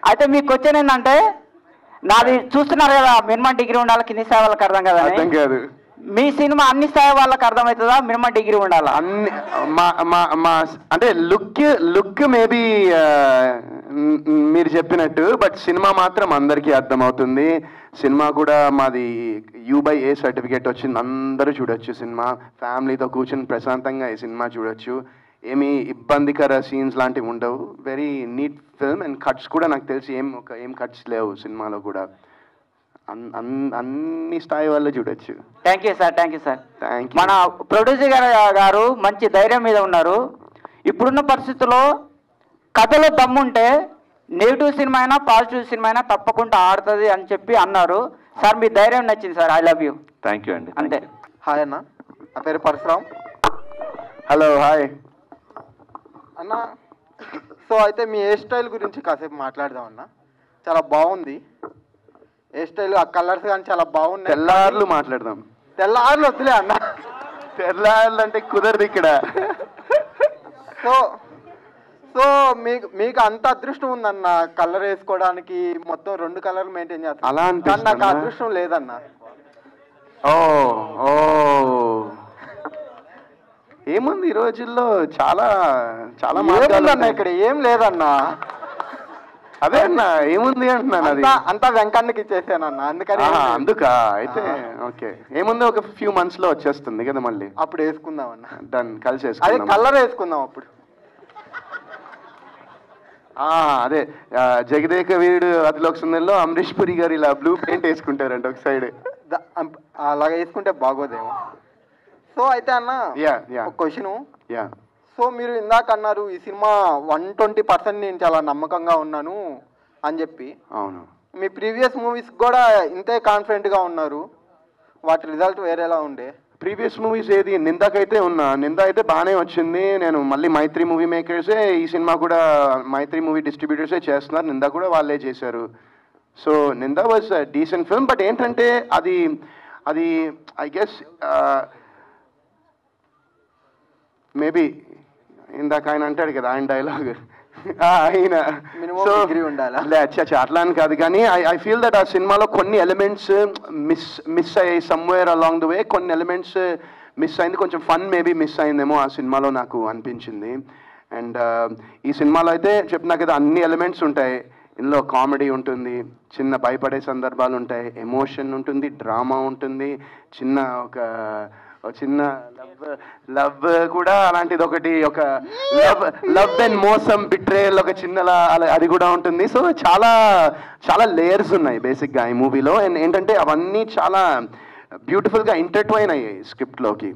అయితే మీ క్వశ్చన్ ఏంటంటే, నాది చూస్తున్నారు కదా, మినిమం డిగ్రీ ఉండాలి, కింది స్థాయి వాళ్ళకి అర్థం కదా. అర్థం కాదు. మీ సినిమా అన్ని స్థాయి వాళ్ళకి అర్థమవుతుందా, మినిమం డిగ్రీ ఉండాలా? అన్ని మా అంటే లుక్ మేబీ మీరు చెప్పినట్టు, బట్ సినిమా మాత్రం అందరికీ అర్థమవుతుంది. సినిమా కూడా మాది U/A సర్టిఫికేట్ వచ్చింది, అందరూ చూడొచ్చు. సినిమా ఫ్యామిలీతో కూర్చొని ప్రశాంతంగా ఈ సినిమా చూడొచ్చు. ఏమీ ఇబ్బందికర సీన్స్ లాంటివి ఉండవు. Very neat film. And cuts కూడా నాకు తెలిసి ఏం కట్స్ లేవు సినిమాలో కూడా. అన్ని స్థాయి వాళ్ళు చూడొచ్చు. Thank you sir, thank you sir. Thank you. మన ప్రొడ్యూసర్ గారు మంచి ధైర్యం మీద ఉన్నారు. ఇప్పుడున్న పరిస్థితుల్లో కథలో దమ్ముంటే నెగిటివ్ సినిమా అయినా పాజిటివ్ సినిమా అయినా తప్పకుండా ఆడుతుంది అని చెప్పి అన్నారు సార్. మీ ధైర్యం నచ్చింది sir. I love you. Thank you అండి. అంతే. హాయ్ అన్న, నా పేరు పరశురామ్. హలో, హాయ్ అన్న. సో అయితే మీ హెయిర్ స్టైల్ గురించి కాసేపు మాట్లాడదాం అన్న. చాలా బాగుంది హెయిర్ స్టైల్, ఆ కలర్స్ కానీ చాలా బాగున్నాయి. తెల్లార్లు మాట్లాడదాం. తెల్లార్లు వద్దులే అన్న, తెల్లార్లు అంటే కుదరదు ఇక్కడ. సో మీకు అంత అదృష్టం ఉందన్న కలర్ వేసుకోవడానికి, మొత్తం 2 కలర్లు మెయింటైన్ చేస్తాను. అలా కానీ నాకు అదృష్టం లేదన్న. ఓ ఏముంది ఈ రోజుల్లో చాలా చాలా ఏముందన్న, ఇక్కడ ఏం లేదన్నా. అదే అన్న, ఏముంది అంటున్నాను. అది అంతా వెంకన్నకి ఇచ్చేసానన్న, అందుకని. అందుకా అయితే ఓకే. ఏముంది, ఒక ఫ్యూ మంత్స్ లో వచ్చేస్తుంది కదా మళ్ళీ. అప్పుడు వేసుకుందాం అన్న. దాన్ని కలిసి అదే కలర్ వేసుకుందాం అప్పుడు. అదే జగదేక వీరుడు అతిలోక సుందరిలో అమరీష్ పురి గారు ఇలా బ్లూ పెయింట్ వేసుకుంటారంట ఒక సైడ్. అలాగ వేసుకుంటే బాగోదేమో. సో అయితే అన్న ఒక క్వశ్చన్. సో మీరు ఇందాక అన్నారు ఈ సినిమా 120% నేను చాలా నమ్మకంగా ఉన్నాను అని చెప్పి. అవును. మీ ప్రీవియస్ మూవీస్ కూడా ఇంతే కాన్ఫిడెంట్గా ఉన్నారు, వాటి రిజల్ట్ వేరేలా ఉండే. ప్రీవియస్ మూవీస్ ఏది, నిందాకైతే ఉన్నా, నింద అయితే బాగానే వచ్చింది. నేను మళ్ళీ మైత్రి మూవీ మేకర్సే ఈ సినిమా కూడా మైత్రి మూవీ డిస్ట్రిబ్యూటర్సే చేస్తున్నారు, నింద కూడా వాళ్ళే చేశారు. సో నింద వాజ్ డీసెంట్ ఫిల్మ్. బట్ ఏంటంటే అది ఐ గెస్ మేబీ ఇందాక ఆయన అంటాడు కదా, ఆయన డైలాగ్ ఆయన అట్లా అని కాదు, కానీ ఐ ఫీల్ దట్ ఆ సినిమాలో కొన్ని ఎలిమెంట్స్ మిస్ అయ్యాయి సమ్వేర్ అలాంగ్ ద వే. కొన్ని ఎలిమెంట్స్ మిస్ అయింది, కొంచెం ఫన్ మేబీ మిస్ అయిందేమో ఆ సినిమాలో నాకు అనిపించింది. అండ్ ఈ సినిమాలో అయితే చెప్పినా కదా అన్ని ఎలిమెంట్స్ ఉంటాయి. ఇందులో కామెడీ ఉంటుంది, చిన్న భయపడే సందర్భాలు ఉంటాయి, ఎమోషన్ ఉంటుంది, డ్రామా ఉంటుంది, చిన్న లవ్ కూడా అలాంటిది ఒకటి, ఒక లవ్ అండ్ మోసం బిట్రేయల్ ఒక చిన్నలా అది కూడా ఉంటుంది. సో చాలా చాలా లేయర్స్ ఉన్నాయి బేసిక్గా ఈ మూవీలో. అండ్ ఏంటంటే అవన్నీ చాలా బ్యూటిఫుల్గా ఇంటర్ట్వైన్ అయ్యాయి స్క్రిప్ట్లోకి.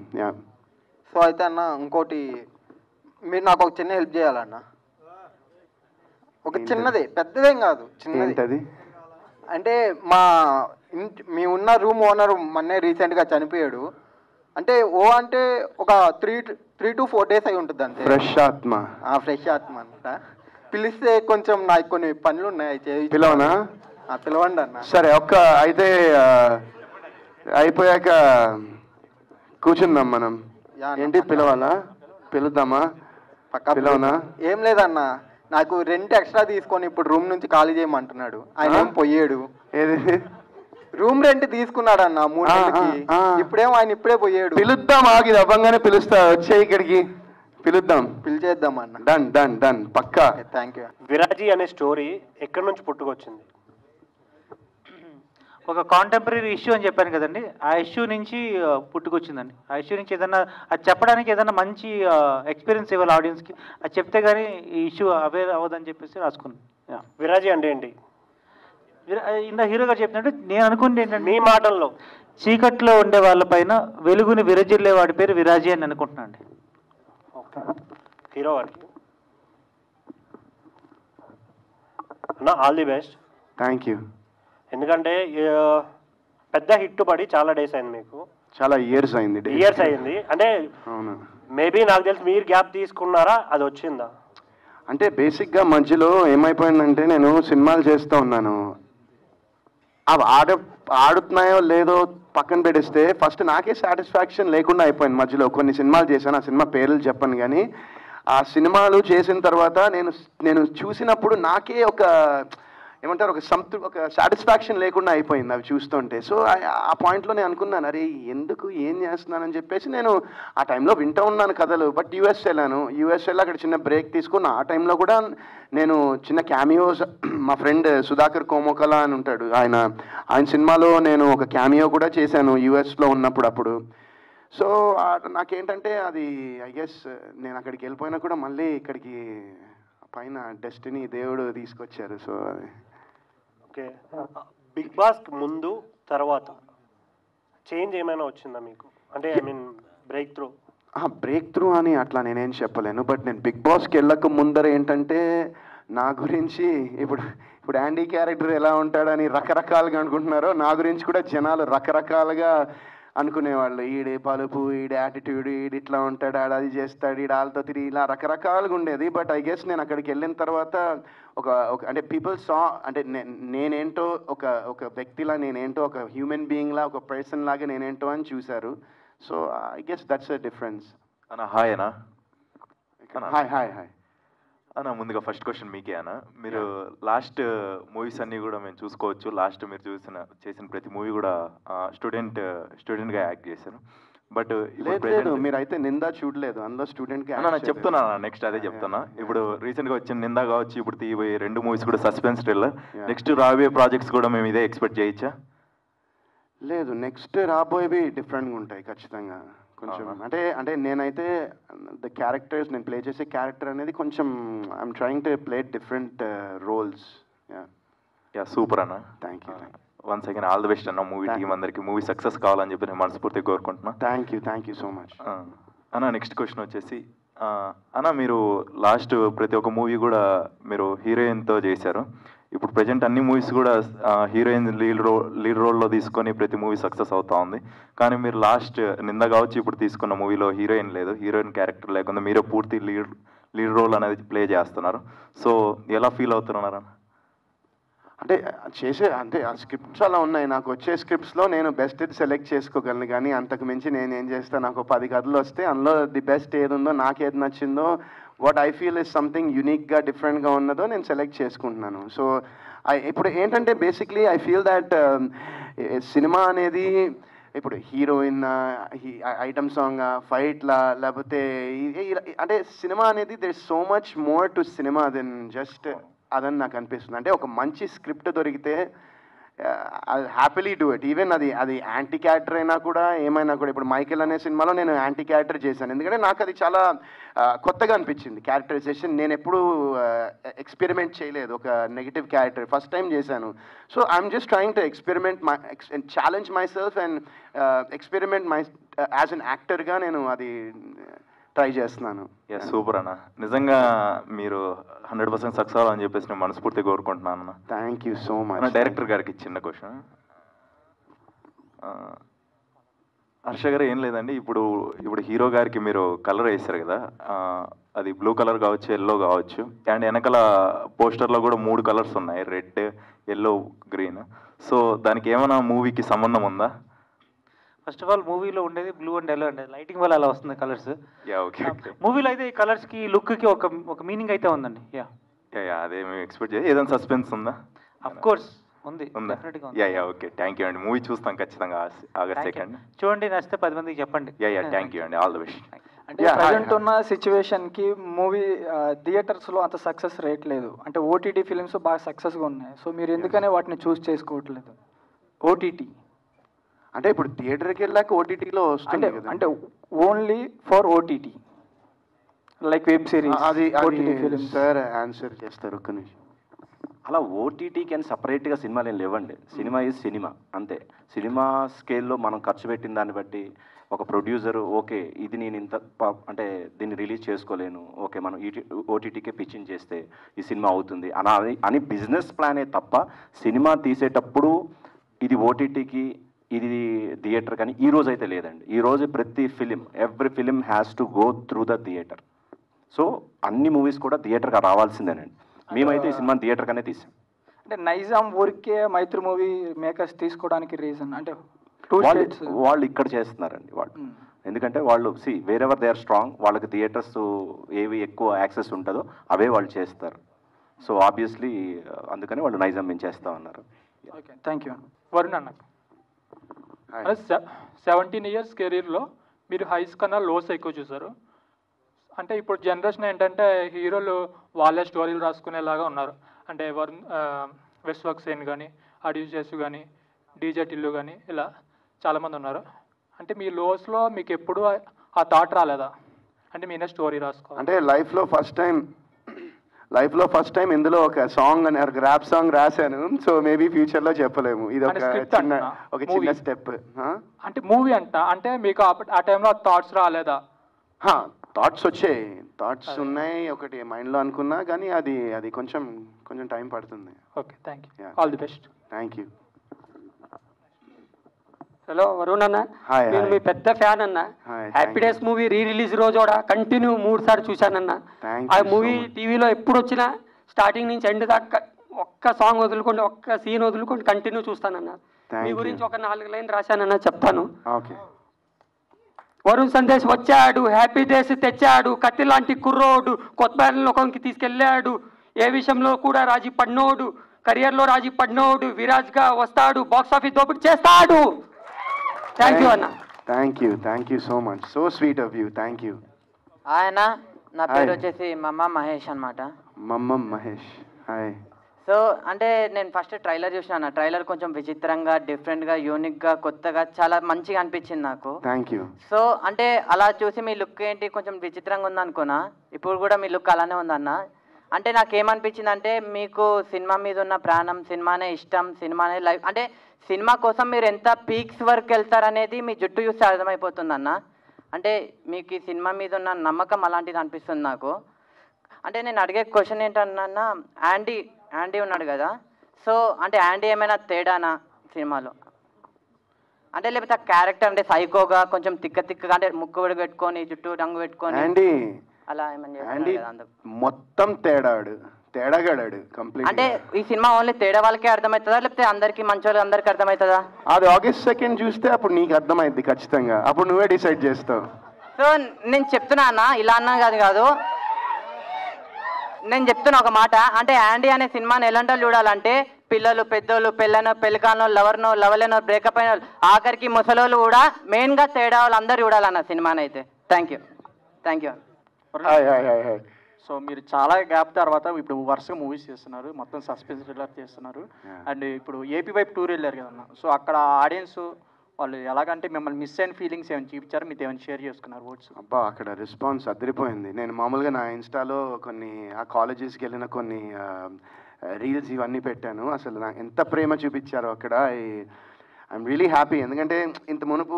సో అయితే అన్న ఇంకోటి, మీరు నాకు ఒక చిన్న హెల్ప్ చేయాలన్న. ఒక చిన్నదే, పెద్దదేం కాదు, చిన్నది. అంటే మీ ఉన్న రూమ్ ఓనర్ మొన్నే రీసెంట్గా చనిపోయాడు. అంటే అంటే ఒక 3 to 4 days అయి ఉంటుంది అంతే. ఫ్రెష్ ఆత్మ అంట. పిలిస్తే కొంచెం నాకు కొన్ని పనులు ఉన్నాయి, పిలవనా? పిలవండి అన్న. సరే, అయితే అయిపోయాక కూర్చుందాం మనం. ఏంటి పిలవాలా? పిలుద్దామా? పిలవనా? ఏం లేదన్నా, నాకు రెంట్ ఎక్స్ట్రా తీసుకొని ఇప్పుడు రూమ్ నుంచి ఖాళీ చేయమంటున్నాడు. ఆయన ఏం పోయాడు. ఏది రూమ్ రెంట్ తీసుకున్నాడు అన్న 3 నెలలకి. ఇప్పుడేమో ఆయన ఇప్పుడే పోయాడు. పిలుద్దాం, ఆగి అవ్వంగానే పిలుస్తా, వచ్చే ఇక్కడికి పిలుద్దాం, పిలిచేద్దాం అన్న. డన్ డన్ డన్ పక్కా. Thank you. విరాజీ అనే స్టోరీ ఎక్కడి నుంచి పుట్టుకొచ్చింది? ఒక కాంటెంపరీ ఇష్యూ అని చెప్పాను కదండి, ఆ ఇష్యూ నుంచి పుట్టుకొచ్చిందండి. ఆ ఇష్యూ నుంచి ఏదన్నా అది చెప్పడానికి ఏదన్నా మంచి ఎక్స్పీరియన్స్ ఇవ్వాలి ఆడియన్స్కి, అది చెప్తే కానీ ఈ ఇష్యూ అవేర్ అవ్వదని చెప్పేసి రాసుకున్నాను. విరాజీ అంటే ఏంటి? ఇందా హీరో గారు చెప్పినట్టు నేను అనుకుంటే ఏంటంటే, మీ మాటల్లో చీకట్లో ఉండే వాళ్ళపైన వెలుగుని విరజిల్లే వాడి పేరు విరాజీ అని అనుకుంటున్నాను అండి. హీరో గారికి అన్న all the best. Thank you. ఎందుకంటే పెద్ద హిట్ పడి చాలా డేస్ అయింది, మీకు చాలా ఇయర్స్ అయింది. ఇయర్స్ అయింది అంటే అవును, మేబీ నాకు తెలిసి మీరు గ్యాప్ తీసుకున్నారా, అది వచ్చిందా? అంటే బేసిక్గా మధ్యలో ఏమైపోయిందంటే, నేను సినిమాలు చేస్తూ ఉన్నాను, అవి ఆడుతున్నాయో లేదో పక్కన పెట్టేస్తే ఫస్ట్ నాకే సాటిస్ఫాక్షన్ లేకుండా అయిపోయింది. మధ్యలో కొన్ని సినిమాలు చేశాను, ఆ సినిమా పేర్లు చెప్పను, కానీ ఆ సినిమాలు చేసిన తర్వాత నేను చూసినప్పుడు నాకే ఒక ఏమంటారు, ఒక సాటిస్ఫాక్షన్ లేకుండా అయిపోయింది అవి చూస్తుంటే. సో ఆ పాయింట్లో నేను అనుకున్నాను, అరే ఎందుకు ఏం చేస్తున్నానని చెప్పేసి నేను ఆ టైంలో వింటూ ఉన్నాను కథలు. బట్ యూఎస్ వెళ్ళాను, అక్కడ చిన్న బ్రేక్ తీసుకున్న. ఆ టైంలో కూడా నేను చిన్న క్యామియోస్, మా ఫ్రెండ్ సుధాకర్ కోమోకల అని ఉంటాడు, ఆయన సినిమాలో నేను ఒక క్యామియో కూడా చేశాను యూఎస్లో ఉన్నప్పుడు అప్పుడు. సో నాకేంటంటే అది ఐ గెస్ నేను అక్కడికి వెళ్ళిపోయినా కూడా మళ్ళీ ఇక్కడికి పైన డెస్టినీ దేవుడు తీసుకొచ్చారు. సో ఓకే, బిగ్ బాస్ ముందు తర్వాత చేంజ్ ఏమైనా వచ్చిందా మీకు? అంటే ఐ మీన్ బ్రేక్ త్రూ అని అట్లా నేనేం చెప్పలేను. బట్ నేను బిగ్ బాస్కి వెళ్ళక ముందర ఏంటంటే నా గురించి ఇప్పుడు యాండీ క్యారెక్టర్ ఎలా ఉంటాడని రకరకాలుగా అనుకుంటున్నారో, నా గురించి కూడా జనాలు రకరకాలుగా అనుకునేవాళ్ళు. ఈడే పలుపు, ఈడే యాటిట్యూడ్, ఈడు ఇట్లా ఉంటాడు, ఆడు అది చేస్తాడు, ఈడు వాళ్ళతో తిరిగి, ఇలా రకరకాలుగా ఉండేది. బట్ ఐ గెస్ నేను అక్కడికి వెళ్ళిన తర్వాత ఒక అంటే పీపుల్ సా, అంటే నేనేంటో ఒక వ్యక్తిలా, నేనేంటో ఒక హ్యూమన్ బీయింగ్లా, ఒక పర్సన్ లాగా నేనేంటో అని చూశారు. So I guess that's a difference. అన్న హాయ్ అన్న. హాయ్ హాయ్ హాయ్ అన్న, ముందుగా ఫస్ట్ క్వశ్చన్ మీకే అన్న. మీరు లాస్ట్ మూవీస్ అన్నీ కూడా మేము చూసుకోవచ్చు, లాస్ట్ మీరు చేసిన ప్రతి మూవీ కూడా స్టూడెంట్గా యాక్ట్ చేశాను. బట్ లేదు, మీరైతే నిందా చూడలేదు, అందులో స్టూడెంట్గా అన్న చెప్తున్నా, నెక్స్ట్ అదే చెప్తున్నా. ఇప్పుడు రీసెంట్గా వచ్చిన నిందా కావచ్చు, ఇప్పుడు తీయబోయే 2 మూవీస్ కూడా సస్పెన్స్ థ్రిల్లర్. నెక్స్ట్ రాబోయే ప్రాజెక్ట్స్ కూడా మేము ఇదే ఎక్స్పెక్ట్ చేయొచ్చా? లేదు, నెక్స్ట్ రాబోయేవి డిఫరెంట్గా ఉంటాయి ఖచ్చితంగా. కొంచెం అంటే నేనైతే ద క్యారెక్టర్స్, నేను ప్లే చేసే క్యారెక్టర్ అనేది కొంచెం I'm trying to play different roles. Yeah super అన్న, thank you. Once again all the best అన్న. మూవీ టీమ్ అందరికి మూవీ సక్సెస్ కావాలని చెప్పి నేను మనస్ఫూర్తిగా కోరుకుంటున్నా. థ్యాంక్ యూ సో మచ్ అన్న. నెక్స్ట్ క్వశ్చన్ వచ్చేసి అన్న, మీరు లాస్ట్ ప్రతి ఒక్క మూవీ కూడా మీరు హీరోయిన్తో చేశారు. ఇప్పుడు ప్రజెంట్ అన్ని మూవీస్ కూడా హీరోయిన్ లీడ్ రోల్లో తీసుకొని ప్రతి మూవీ సక్సెస్ అవుతా ఉంది. కానీ మీరు లాస్ట్ నింద కావచ్చు ఇప్పుడు తీసుకున్న మూవీలో హీరోయిన్ లేదు, హీరోయిన్ క్యారెక్టర్ లేకుండా మీరే పూర్తి లీడ్ రోల్ అనేది ప్లే చేస్తున్నారు. సో ఎలా ఫీల్ అవుతున్నారు? అంటే ఆ స్క్రిప్ట్స్ అలా ఉన్నాయి. నాకు వచ్చే స్క్రిప్ట్స్లో నేను బెస్ట్ సెలెక్ట్ చేసుకోగలను, కానీ అంతకు మించి నేను ఏం చేస్తాను, నాకు 10 కథలు వస్తే అందులో ది బెస్ట్ ఏది ఉందో, నాకేది నచ్చిందో, what I feel is something యూనిక్గా డిఫరెంట్గా ఉన్నదో నేను సెలెక్ట్ చేసుకుంటున్నాను. సో ఇప్పుడు ఏంటంటే basically I feel that cinema అనేది ఇప్పుడు హీరోయిన్, ఐటమ్ సాంగ్, ఫైట్లా, లేకపోతే అంటే సినిమా అనేది there is so much more to cinema than just అదని నాకు అనిపిస్తుంది. అంటే ఒక మంచి స్క్రిప్ట్ దొరికితే I happily do it. Even అది యాంటీ క్యారెక్టర్ అయినా కూడా ఏమైనా కూడా. ఇప్పుడు మైకేల్ అనే సినిమాలో నేను యాంటీ క్యారెక్టర్ చేశాను, ఎందుకంటే నాకు అది చాలా కొత్తగా అనిపించింది క్యారెక్టరైజేషన్. నేను ఎప్పుడూ ఎక్స్పెరిమెంట్ చేయలేదు ఒక నెగిటివ్ క్యారెక్టర్, ఫస్ట్ టైం చేశాను. So I'm just trying to challenge my self and experiment as an యాక్టర్గా నేను అది ట్రై చేస్తున్నాను. సూపర్ అన్న, నిజంగా మీరు 100% సక్సెస్ అవ్వాలని చెప్పేసి నేను మనస్ఫూర్తిగా కోరుకుంటున్నాను అన్న. Thank you so much. Director గారికి చిన్న క్వశ్చన్. హర్ష గారు ఏం లేదండి, ఇప్పుడు హీరో గారికి మీరు కలర్ వేస్తారు కదా, అది బ్లూ కలర్ కావచ్చు, ఎల్లో కావచ్చు, అండ్ వెనకాల పోస్టర్లో కూడా 3 కలర్స్ ఉన్నాయి, రెడ్, ఎల్లో, గ్రీన్. సో దానికి ఏమైనా మూవీకి సంబంధం ఉందా? ఫస్ట్ ఆఫ్ ఆల్ మూవీలో ఉండేది బ్లూ అండ్ ఎల్లో అండి, లైటింగ్ వల్ల అలా వస్తుంది కలర్స్. Okay okay. మూవీలో అయితే ఈ కలర్స్కి లుక్కి ఒక మీనింగ్ అయితే ఉందండి. అదే మేము ఎక్స్పెక్ట్ చేయాలి. ఏదైనా సస్పెన్స్ ఉందా? అఫ్ కోర్స్ ఉంది, ఉందా? డెఫినెట్గా ఉంది. ఓకే, థ్యాంక్ యూ అండి. మూవీ చూస్తాం ఖచ్చితంగా ఆగస్ట్ 2. చూడండి, నచ్చితే 10 మందికి చెప్పండి. థ్యాంక్ యూ అండి, ఆల్ ది బెస్ట్. అంటే ప్రజెంట్ ఉన్న సిచ్యువేషన్కి మూవీ థియేటర్స్లో అంత సక్సెస్ రేట్ లేదు. అంటే ఓటీటీ ఫిలిమ్స్ బాగా సక్సెస్గా ఉన్నాయి. సో మీరు ఎందుకనే వాటిని చూస్ చేసుకోవట్లేదు? ఓటీటీ అంటే ఇప్పుడు థియేటర్కి వెళ్ళాక ఓటీటీలో వస్తుంది కదా. అంటే only for OTT like web series. అది ఓటీటీ ఫిలిమ్స్ సార్ ఆన్సర్ చేస్తారు ఒక్క నిమిషం. అలా ఓటీటీకి అని సపరేట్గా సినిమాలు ఏం లేవండి. సినిమా ఈజ్ సినిమా అంతే. సినిమా స్కేల్లో మనం ఖర్చు పెట్టిన దాన్ని బట్టి ఒక ప్రొడ్యూసరు ఓకే ఇది నేను ఇంత అంటే దీన్ని రిలీజ్ చేసుకోలేను, ఓకే మనం ఓటీటీకే పిచ్చింగ్ చేస్తే ఈ సినిమా అవుతుంది అని బిజినెస్ ప్లానే తప్ప సినిమా తీసేటప్పుడు ఇది ఓటీటీకి ఇది థియేటర్ కానీ ఈ రోజు అయితే లేదండి. ఈ రోజు ప్రతి film every film has to go through the theatre. So అన్ని మూవీస్ కూడా థియేటర్గా రావాల్సిందేనండి. మేమైతే ఈ సినిమాని థియేటర్గానే తీసాం. అంటే నైజాం ఊరికే మైత్రి మూవీ మేకర్స్ తీసుకోవడానికి రీజన్ అంటే వాళ్ళు ఇక్కడ చేస్తున్నారండి వాళ్ళు. ఎందుకంటే వాళ్ళు వేరెవర్ దే ఆర్ స్ట్రాంగ్, వాళ్ళకి థియేటర్స్ ఏవి ఎక్కువ యాక్సెస్ ఉంటుందో అవే వాళ్ళు చేస్తారు. సో ఆబ్వియస్లీ అందుకని వాళ్ళు నైజాం మేము చేస్తా ఉన్నారు. Okay, thank you. వరుణ్ అన్న, 17 ఇయర్స్ కెరీర్లో మీరు హైస్ కన్నా లోస్ ఎక్కువ చూసారు. అంటే ఇప్పుడు జనరేషన్ ఏంటంటే హీరోలు వాళ్ళే స్టోరీలు రాసుకునేలాగా ఉన్నారు. అంటే విశ్వక్ సేన్ కానీ, అడ్యూజెస్ కానీ, డీజే టిల్లు కానీ ఇలా చాలామంది ఉన్నారు. అంటే మీ లోస్లో మీకు ఎప్పుడు ఆ థాట్ రాలేదా? అంటే మీనే స్టోరీ రాసుకో అంటే లైఫ్లో ఫస్ట్ టైం ఇందులో ఒక సాంగ్ అని ఒక ర్యాప్ సాంగ్ రాశాను. సో మేబీ ఫ్యూచర్లో చెప్పలేము. ఇది ఒక చిన్న స్టెప్. అంటే మూవీ అంటే మీకు ఆ టైంలో థాట్స్ రాలేదా? థాట్స్ వచ్చాయి, థాట్స్ ఉన్నాయి, ఒకటి మైండ్లో అనుకున్నా కానీ అది కొంచెం టైం పడుతుంది. Okay, thank you, all the best. Thank you. Hello Varun అన్న, నేను మీ పెద్ద ఫ్యాన్ అన్న. హ్యాపీ డేస్ మూవీ రిలీజ్ రోజు కూడా కంటిన్యూ 3 సార్లు చూశానన్న. ఆ మూవీ టీవీలో ఎప్పుడు వచ్చినా స్టార్టింగ్ నుంచి ఎండ్ దాకా ఒక్క సాంగ్ వదులుకోండి, ఒక్క సీన్ వదులుకోండి కంటిన్యూ చూస్తానన్న. మీ గురించి ఒక 4 లైన్ రాశానన్న, చెప్తాను. వరుణ్ సందేశ్ వచ్చాడు, హ్యాపీ డేస్ తెచ్చాడు, కత్తి లాంటి కుర్రోడు, కొత్త లోకంకి తీసుకెళ్ళాడు, ఏ విషయంలో కూడా రాజీ పడినోడు, కెరియర్లో రాజీ పడినోడు, విరాజ్గా వస్తాడు, బాక్స్ ఆఫీస్ దోపిడీ చేస్తాడు. థ్యాంక్ యూ అన్న. Thank you so much. So sweet of you. Thank you. ఆయన నా పేరు వచ్చేసి మమ్మ మహేష్ అనమాట. మమ్మ మహేష్, హాయ్. సో అంటే నేను ఫస్ట్ ట్రైలర్ చూసినా. ట్రైలర్ కొంచెం విచిత్రంగా, డిఫరెంట్గా, యూనిక్గా, కొత్తగా చాలా మంచిగా అనిపించింది నాకు. Thank you. సో అంటే అలా చూసి మీ లుక్ ఏంటి కొంచెం విచిత్రంగా ఉందనుకున్నా. ఇప్పుడు కూడా మీ లుక్ అలానే ఉందన్న. అంటే నాకేమనిపించింది అంటే మీకు సినిమా మీద ఉన్న ప్రాణం, సినిమానే ఇష్టం, సినిమానే లైఫ్. అంటే సినిమా కోసం మీరు ఎంత పీక్స్ వరకు వెళ్తారనేది మీ జుట్టు చూస్తే అర్థమైపోతుంది అన్న. అంటే మీకు ఈ సినిమా మీద ఉన్న నమ్మకం అలాంటిది అనిపిస్తుంది నాకు. అంటే నేను అడిగే క్వశ్చన్ ఏంటన్నా, యాండీ ఉన్నాడు కదా, సో అంటే యాండీ ఏమైనా తేడానా సినిమాలో? అంటే లేకపోతే ఆ క్యారెక్టర్ అంటే సైకోగా కొంచెం తిక్కగా అంటే ముక్కు పెట్టుకొని జుట్టు రంగు పెట్టుకొని అలా ఏమన్నా మొత్తం తేడాగాడాడు కంప్లీట్. అంటే ఈ సినిమా ఓన్లీ తేడా వాళ్ళకే అర్థమవుతుందా లేకపోతే అందరికి మంచి వాళ్ళు అందరికి అర్థమవుతుందా? అది August 2 చూస్తే అప్పుడు నీకు అర్థమైంది ఖచ్చితంగా. అప్పుడు నువ్వే డిసైడ్ చేస్తావు. సో నేను చెప్తున్నా అన్న, ఇలా అన్నా కాదు, నేను చెప్తున్నా ఒక మాట. అంటే యాండీ అనే సినిమాని ఎలాంటి వాళ్ళు చూడాలంటే పిల్లలు, పెద్దోళ్ళు, పెళ్ళనో, పెళ్ళికానో, లవర్నో, లవలేనో, బ్రేకప్ అయిన ఆఖరికి ముసలోళ్ళు కూడా మెయిన్గా తేడా వాళ్ళు అందరూ చూడాలన్న సినిమాని అయితే. Thank you. సో మీరు చాలా గ్యాప్ తర్వాత ఇప్పుడు వరుసగా మూవీస్ చేస్తున్నారు, మొత్తం సస్పెన్స్ థ్రిల్లర్ చేస్తున్నారు. అండ్ ఇప్పుడు ఏపీ వైపు టూర్ వెళ్ళారు కదన్న. సో అక్కడ ఆడియన్స్ వాళ్ళు ఎలాగంటే మిమ్మల్ని మిస్ అయిన ఫీలింగ్స్ ఏమైనా చూపించారు, మీతో ఏమైనా షేర్ చేసుకున్నారు వర్డ్స్? అబ్బా, అక్కడ రెస్పాన్స్ అదిరిపోయింది. నేను మామూలుగా నా ఇన్స్టాలో కొన్ని ఆ కాలేజెస్కి వెళ్ళిన కొన్ని రీల్స్ ఇవన్నీ పెట్టాను. అసలు నాకు ఎంత ప్రేమ చూపించారో అక్కడ. I'm really happy. ఎందుకంటే ఇంత మునుపు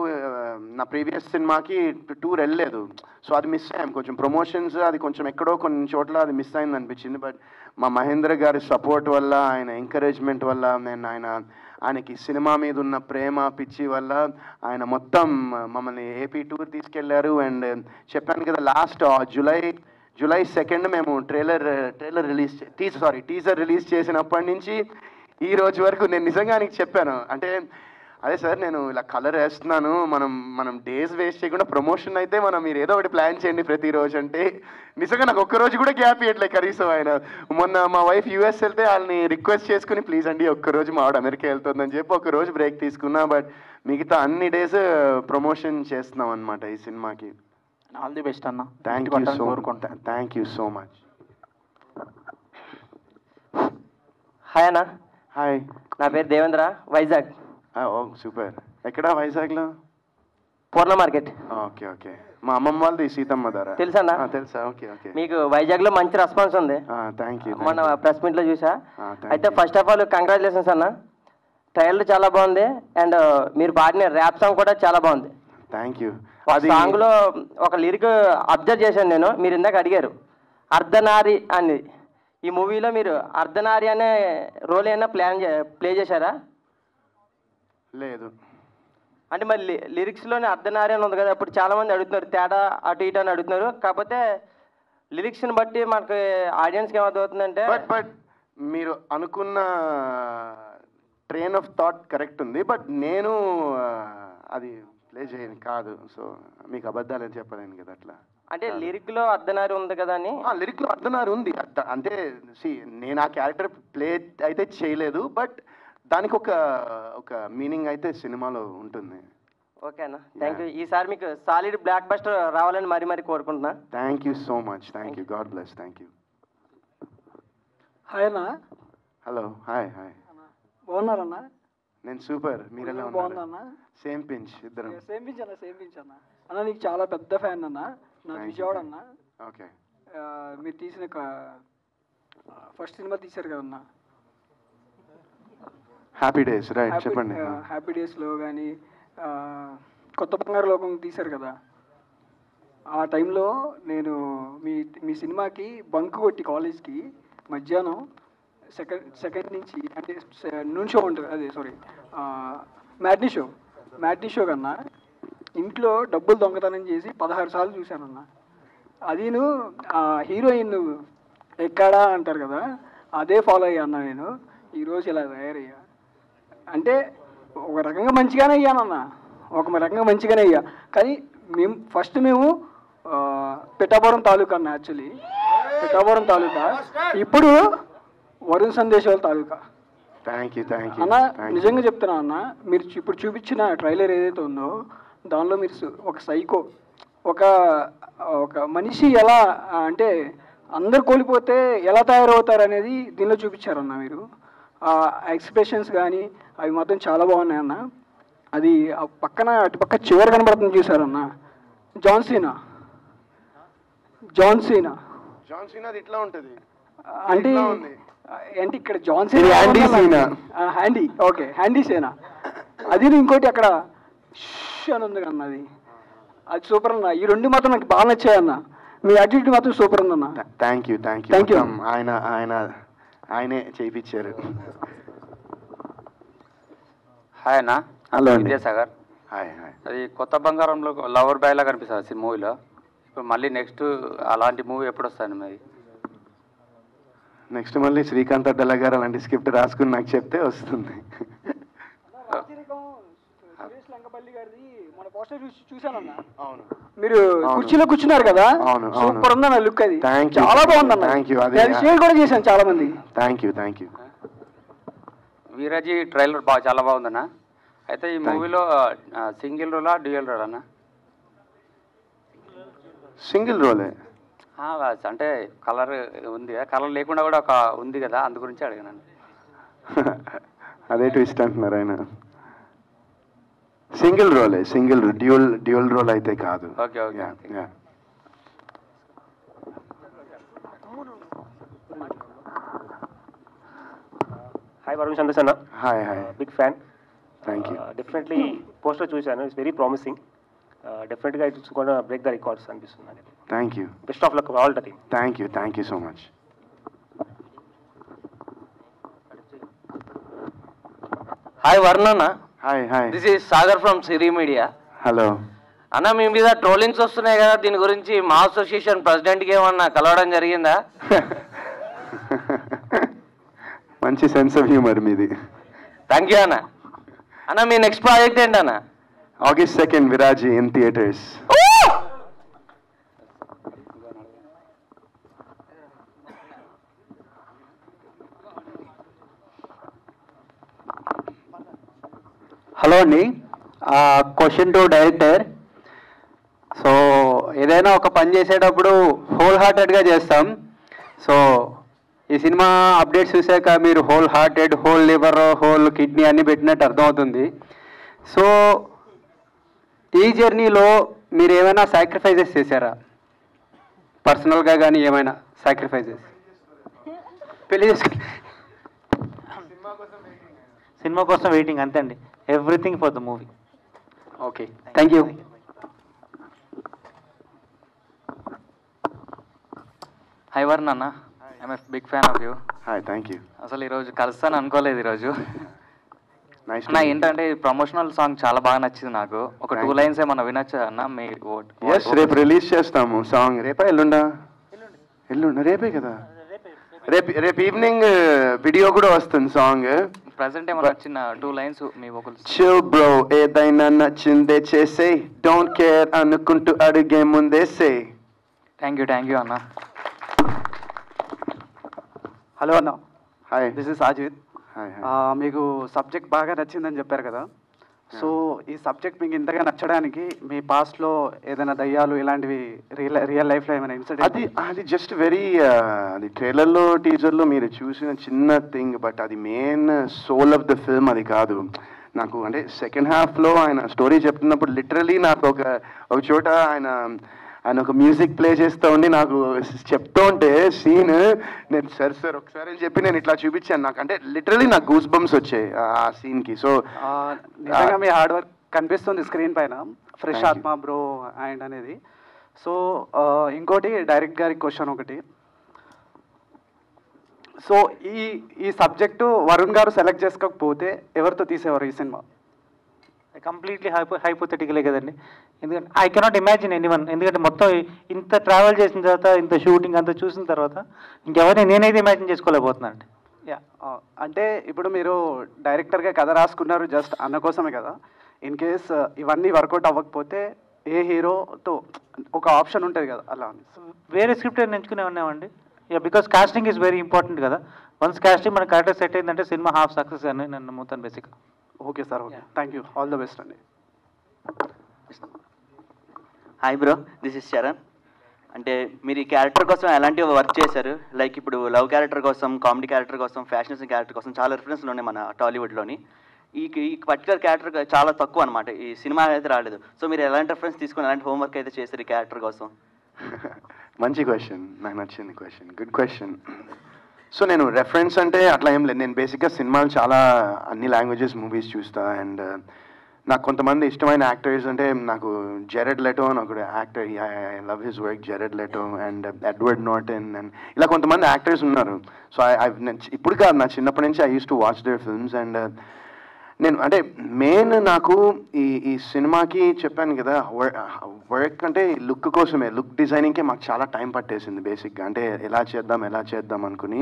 నా ప్రీవియస్ సినిమాకి టూర్ వెళ్ళలేదు. సో అది మిస్ అయ్యాం. కొంచెం ప్రమోషన్స్ అది కొంచెం ఎక్కడో కొన్ని చోట్ల అది మిస్ అయింది అనిపించింది. బట్ మా మహేంద్ర గారి సపోర్ట్ వల్ల, ఆయన ఎంకరేజ్మెంట్ వల్ల, నేను ఆయనకి సినిమా మీద ఉన్న ప్రేమ పిచ్చి వల్ల ఆయన మొత్తం మమ్మల్ని ఏపీ టూర్ తీసుకెళ్లారు. అండ్ చెప్పాను కదా, లాస్ట్ జూలై 2 మేము టీజర్ రిలీజ్ చేసినప్పటి నుంచి ఈ రోజు వరకు నేను నిజంగా ఆయనకి చెప్పాను. అంటే అదే సార్ నేను ఇలా కలర్ వేస్తున్నాను, మనం డేస్ వేస్ట్ చేయకుండా ప్రమోషన్ అయితే మీరు ఏదో ఒకటి ప్లాన్ చేయండి ప్రతిరోజు అంటే నిజంగా నాకు ఒక్కరోజు కూడా గ్యాప్ ఇవ్వట్లేదు కనీసం ఆయన. మొన్న మా వైఫ్ యూఎస్ వెళ్తే వాళ్ళని రిక్వెస్ట్ చేసుకుని ప్లీజ్ అండి ఒక్కరోజు మా ఆవిడ అమెరికా వెళ్తుందని చెప్పి ఒకరోజు బ్రేక్ తీసుకున్నా. బట్ మిగతా అన్ని డేస్ ప్రమోషన్ చేస్తున్నాం అనమాట ఈ సినిమాకి. ఆల్ ది బెస్ట్ అన్న. Thank you so much. Hi అన్న. హాయ్, నా పేరు దేవేంద్ర, వైజాగ్. ఓ సూపర్. ఎక్కడ వైజాగ్లో? పూర్ణ మార్కెట్. Okay okay. మా అమ్మమ్మ వాళ్ళది సీతమ్మ ధర తెలుసా? తెలుసా. Okay okay. మీకు వైజాగ్లో మంచి రెస్పాన్స్ ఉంది. Thank you. మన ప్రెస్ మీట్లో చూసా. అయితే ఫస్ట్ ఆఫ్ ఆల్ కంగ్రాచులేషన్స్ అన్న. ట్రైలర్ చాలా బాగుంది అండ్ మీరు పాడిన ర్యాప్ సాంగ్ కూడా చాలా బాగుంది. Thank you. సాంగ్లో ఒక లిరిక్ అబ్జర్వ్ చేశాను నేను. మీరు ఇందాక అడిగారు అర్ధనారి అని. ఈ మూవీలో మీరు అర్ధనారి అనే రోల్ ఏమైనా ప్లే చేశారా? లేదు. అంటే మరి లిరిక్స్లోనే అర్ధనారి అని ఉంది కదా, అప్పుడు చాలామంది అడుగుతున్నారు తేడా అటు ఇటు అని అడుగుతున్నారు. కాకపోతే లిరిక్స్ని బట్టి మనకి ఆడియన్స్కి ఏమవుతుందంటే బట్ మీరు అనుకున్న ట్రైన్ ఆఫ్ థాట్ కరెక్ట్ ఉంది. బట్ నేను అది ప్లే చేయను కాదు. సో మీకు అబద్ధాలని చెప్పలేను కదా అట్లా. అంటే లిరిక్లో అర్ధనారి ఉంది కదా అని. లిరిక్లో అర్ధనారి ఉంది అంటే నేను ఆ క్యారెక్టర్ ప్లే అయితే చేయలేదు. బట్ దానికి ఒక మీనింగ్ అయితే సినిమాలో ఉంటుంది. ఓకే అన్న, థ్యాంక్ యూ. ఈసారి మీకు సాలిడ్ బ్లాక్ బస్టర్ రావాలని మరీ కోరుకుంటున్నా. Thank you so much. Thank you. God bless. Thank you. Hi అన్న. హలో. Hi hi. బాగున్నారన్న? నేను సూపర్. మీరు ఎలా బాగున్నా? సేమ్ పించ్ ఇద్దరం. సేమ్ పించ్ అన్న. అన్న నీకు చాలా పెద్ద ఫ్యాన్ అన్న. నా విజయవాడ అన్న. ఓకే. మీరు తీసిన ఫస్ట్ సినిమా తీశారు కదన్న, హ్యాపీ డేస్. రైట్, చెప్పండి. హ్యాపీ డేస్లో కానీ కొత్త బంగారు లోకం తీశారు కదా, ఆ టైంలో నేను మీ సినిమాకి బంక్ కొట్టి కాలేజ్కి మధ్యాహ్నం సెకండ్ నుంచి అంటే నూన్ షో ఉంటుంది, అదే సారీ మ్యాట్నీ షో కన్నా ఇంట్లో డబ్బులు దొంగతనం చేసి 16 సార్లు చూశానన్న. అదిను హీరోయిన్ ఎక్కడా అంటారు కదా, అదే ఫాలో అయ్యా అన్న. నేను ఈరోజు ఇలా తయారయ్యా అంటే ఒక రకంగా మంచిగానే అయ్యానన్న, ఒక రకంగా మంచిగానే అయ్యా. కానీ మేము పిఠాపురం తాలూకా అన్న, యాక్చువల్లీ పిఠాపురం తాలూకా, ఇప్పుడు వరుణ్ సందేశాల తాలూకా. అన్న నిజంగా చెప్తున్నా అన్న, మీరు ఇప్పుడు చూపించిన ట్రైలర్ ఏదైతే ఉందో దానిలో మీరు ఒక సైకో, ఒక మనిషి ఎలా అంటే అందరు కోల్పోతే ఎలా తయారవుతారు అనేది దీనిలో చూపించారన్న. మీరు ఎక్స్ప్రెషన్స్ కానీ అవి మాత్రం చాలా బాగున్నాయి అన్న. అది అటుపక్క చివరి కనబడుతుంది చూసారన్న, జాన్ సీనా ఇట్లా ఉంటుంది అంటే ఇక్కడ జాన్ సీనా హ్యాండీ సేనా. అది ఇంకోటి అక్కడ అని ఉంది అన్న, అది సూపర్ అన్న. ఈ రెండు మాత్రం నాకు బాగా నచ్చాయన్న. మీ యాటిట్యూడ్ మాత్రం సూపర్ ఉందన్న. Thank you. ఆయనే చేయించారు. హాయ్ అన్న. హలో విద్యాసాగర్. హాయ్. అది కొత్త బంగారంలో లవర్ బాయ్ లా కనిపిస్తుంది మూవీలో. ఇప్పుడు మళ్ళీ నెక్స్ట్ అలాంటి మూవీ ఎప్పుడు వస్తుంది మరి? నెక్స్ట్ మళ్ళీ శ్రీకాంత్ అడ్డల గారు అలాంటి స్క్రిప్ట్ రాసుకుని నాకు చెప్తే వస్తుంది. మీరు కుర్చీలో కూర్చున్నారు కదా, సూపర్ ఉందన్న లుక్. అది చాలా బాగుందన్న. షేర్ కూడా చేశాను చాలా మంది. Thank you. వీరాజీ ట్రైలర్ చాలా బాగుందన్న. అయితే ఈ మూవీలో సింగిల్ రోలా డ్యూయల్ రోల్ అన్న? సింగిల్ రోలే. అంటే కలర్ ఉంది, కలర్ లేకుండా కూడా ఒక ఉంది కదా, అందు గురించి అడిగాను. అదే ట్విస్ట్ అంటున్నారు ఆయన. సింగిల్ రోలే, డ్యూయల్ రోల్ అయితే కాదు. ఓకే. హాయ్ వరుణ్ సందేశ్ అన్న. Hi. Big fan. Thank you. Definitely poster చూశాను, ఇట్స్ వెరీ ప్రామిసింగ్. డెఫినెట్గా it's gonna break the records అనిపిస్తుంది. Thank you. Best of luck all the team. Thank you so much. Hi Varun అన్న. Hi. This is Sagar from Siri media. Hello అన్న, మీ మీద ట్రోలింగ్స్ వస్తున్నాయి కదా, దీని గురించి మా అసోసియేషన్ ప్రెసిడెంట్కి ఏమన్నా కలవడం జరిగిందా? మంచి సెన్స్ ఆఫ్ హ్యూమర్ మీది. థ్యాంక్ యూ అన్న. అన్న మీ నెక్స్ట్ ప్రాజెక్ట్ ఏంటన్నా? August 2nd, Viraji in theaters. Hello అండి, క్వశ్చన్ టు డైరెక్టర్. సో ఏదైనా ఒక పని చేసేటప్పుడు హోల్ హార్టెడ్గా చేస్తాం. సో ఈ సినిమా అప్డేట్స్ చూసాక మీరు whole hearted, whole liver, whole kidney అన్నీ పెట్టినట్టు అర్థమవుతుంది. సో ఈ జర్నీలో మీరు ఏమైనా సాక్రిఫైజెస్ చేశారా? పర్సనల్గా కానీ ఏమైనా సాక్రిఫైజెస్? పెళ్లి చేసుకు సినిమా కోసం వెయిటింగ్ అంతే అండి. Everything for the movie. Okay, thank you. Hi Varun అన్న, I'm big fan of you. Hi, thank you. అసలు ఈరోజు కలుస్తాను అనుకోలేదు ఈరోజు. నైస్. అన్న ఏంటంటే ప్రమోషనల్ సాంగ్ చాలా బాగా నచ్చింది నాకు. ఒక 2 లైన్స్ ఏమన్నా వినొచ్చా అన్న? మీ ఎస్, రేపు రిలీజ్ చేస్తాము సాంగ్. రేపా ఎల్లుండా? ఎల్లుండా, రేపే కదా. రేపు ఈవినింగ్ వీడియో కూడా వస్తుంది సాంగ్. ప్రెసెంట్ ఏమన్నా నచ్చిన 2 లైన్స్ మీ వోకల్స్? చిల్ బ్రో, ఏదైనా నచ్చిందే చేసే, డోంట్ కేర్ అనుకుంటూ అడిగే ముందే సే. థ్యాంక్ యూ అన్న. హలో అన్న. Hi, this is Ajith. మీకు సబ్జెక్ట్ బాగా నచ్చిందని చెప్పారు కదా. సో ఈ సబ్జెక్ట్ మీకు ఇంతగా నచ్చడానికి మీ పాస్ట్లో ఏదైనా దయ్యాలు ఇలాంటివి రియల్ లైఫ్లో ఏమైనా ఇన్సిడెంట్? అది జస్ట్ వెరీ అది ట్రైలర్లో టీజర్లో మీరు చూసిన చిన్న థింగ్, బట్ అది main soul of the film అది కాదు. నాకు అంటే సెకండ్ హాఫ్లో ఆయన స్టోరీ చెప్తున్నప్పుడు లిటరలీ నాకు ఒక చోట ఆయన ఒక మ్యూజిక్ ప్లే చేస్తూ ఉండి నాకు చెప్తూ ఉంటే సీన్, నేను సార్ ఒకసారి అని చెప్పి నేను ఇట్లా చూపించాను. నాకు అంటే లిటరలీ నాకు గూస్ బంప్స్ వచ్చాయి ఆ సీన్కి. సో నిజంగా మీ హార్డ్ వర్క్ కనిపిస్తుంది స్క్రీన్ పైన. ఫ్రెష్ ఆత్మ బ్రో అండ్ అనేది. సో ఇంకోటి డైరెక్ట్ గారి క్వశ్చన్ ఒకటి. సో ఈ సబ్జెక్టు వరుణ్ గారు సెలెక్ట్ చేసుకోకపోతే ఎవరితో తీసేవారు ఈ సినిమా? కంప్లీట్లీ హైపోథెటికలే కదండి. ఎందుకంటే ఐ కెనాట్ ఇమాజిన్ ఎనీవన్. ఎందుకంటే మొత్తం ఇంత ట్రావెల్ చేసిన తర్వాత, ఇంత షూటింగ్ అంతా చూసిన తర్వాత ఇంకెవరిని నేనైతే ఇమాజిన్ చేసుకోలేకపోతున్నాను అండి. అంటే ఇప్పుడు మీరు డైరెక్టర్గా కథ రాసుకున్నారు జస్ట్ అన్న కోసమే కదా. ఇన్ కేస్ ఇవన్నీ వర్కౌట్ అవ్వకపోతే ఏ హీరోతో ఒక ఆప్షన్ ఉంటుంది కదా, అలా వేరే స్క్రిప్ట్ ఎంచుకునే ఉన్నామండి. Because casting is very important కదా. వన్స్ కాస్టింగ్ మన కరెక్ట్గా సెట్ అయిందంటే సినిమా హాఫ్ సక్సెస్ అని నేను నమ్ముతాను బేసిక్గా. Okay sir, okay, thank you, all the best అండి. Hi bro, this is Sharan. అంటే మీరు ఈ క్యారెక్టర్ కోసం ఎలాంటి వర్క్ చేశారు? లైక్ ఇప్పుడు లవ్ క్యారెక్టర్ కోసం, కామెడీ క్యారెక్టర్ కోసం, ఫ్యాషన్ క్యారెక్టర్ కోసం చాలా రిఫరెన్స్లు ఉన్నాయి మన టాలీవుడ్లోని. ఈ పర్టికులర్ క్యారెక్టర్ చాలా తక్కువ అనమాట, ఈ సినిమా అయితే రాలేదు. సో మీరు ఎలాంటి రిఫరెన్స్ తీసుకుని ఎలాంటి హోంవర్క్ అయితే చేశారు ఈ క్యారెక్టర్ కోసం? మంచి క్వశ్చన్, నాకు నచ్చింది క్వశ్చన్, గుడ్ క్వశ్చన్. సో నేను రెఫరెన్స్ అంటే అట్లా ఏం లేదు. నేను బేసిక్గా సినిమాలు చాలా అన్ని లాంగ్వేజెస్ మూవీస్ చూస్తా. అండ్ నాకు కొంతమంది ఇష్టమైన యాక్టర్స్ అంటే నాకు జెరెడ్ లెటో అని ఒకడు actor, I love his work, జెరెడ్ Leto and Edward Norton and ఇలా కొంతమంది యాక్టర్స్ ఉన్నారు. సో ఇప్పుడు కాదు, నా చిన్నప్పటి నుంచి I use to watch their films. And నేను అంటే మెయిన్ నాకు ఈ సినిమాకి చెప్పాను కదా, వర్క్ అంటే లుక్ కోసమే, లుక్ డిజైనింగ్కే మాకు చాలా టైం పట్టేసింది బేసిక్గా. అంటే ఎలా చేద్దాం అనుకుని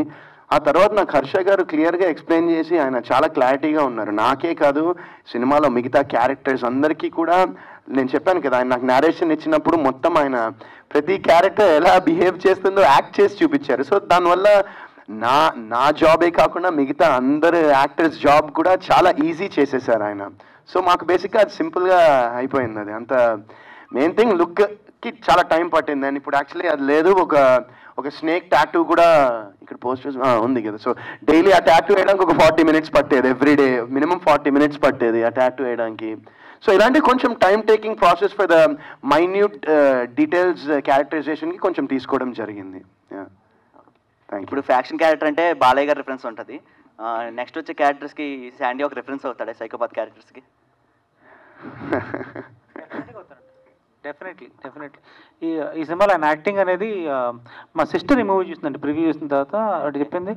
ఆ తర్వాత నాకు హర్ష గారు క్లియర్గా ఎక్స్ప్లెయిన్ చేసి ఆయన చాలా క్లారిటీగా ఉన్నారు. నాకే కాదు, సినిమాలో మిగతా క్యారెక్టర్స్ అందరికీ కూడా. నేను చెప్పాను కదా, ఆయన నాకు నేరేషన్ ఇచ్చినప్పుడు మొత్తం ఆయన ప్రతి క్యారెక్టర్ ఎలా బిహేవ్ చేస్తుందో యాక్ట్ చేసి చూపించారు. సో దానివల్ల నా జాబే కాకుండా మిగతా అందరు యాక్టర్స్ జాబ్ కూడా చాలా ఈజీ చేసేసారు ఆయన. సో మాకు బేసిక్గా అది సింపుల్గా అయిపోయింది. అది అంత మెయిన్ థింగ్, లుక్కి చాలా టైం పట్టింది. అండ్ ఇప్పుడు యాక్చువల్లీ అది లేదు, ఒక స్నేక్ టాటూ కూడా ఇక్కడ పోస్టర్స్ ఉంది కదా. సో డైలీ ఆ టాటూ వేయడానికి ఒక 40 minutes పట్టేది, ఎవ్రీడే మినిమం 40 minutes పట్టేది ఆ టాటూ వేయడానికి. సో ఇలాంటి కొంచెం time taking process for the minute details క్యారెక్టరైజేషన్కి కొంచెం తీసుకోవడం జరిగింది. ఇప్పుడు ఫ్యాక్షన్ క్యారెక్టర్ అంటే బాలయ్య గారి రిఫరెన్స్ ఉంటుంది. నెక్స్ట్ వచ్చే క్యారెక్టర్స్కి శాండీ ఒక రిఫరెన్స్ అవుతాడు, సైకోపాత్ క్యారెక్టర్స్కి? డెఫినెట్లీ. ఈ సినిమాలో ఆయన యాక్టింగ్ అనేది మా సిస్టర్ ఈ మూవీ చూసిందండి, ప్రివ్యూ చూసిన తర్వాత అది చెప్పింది,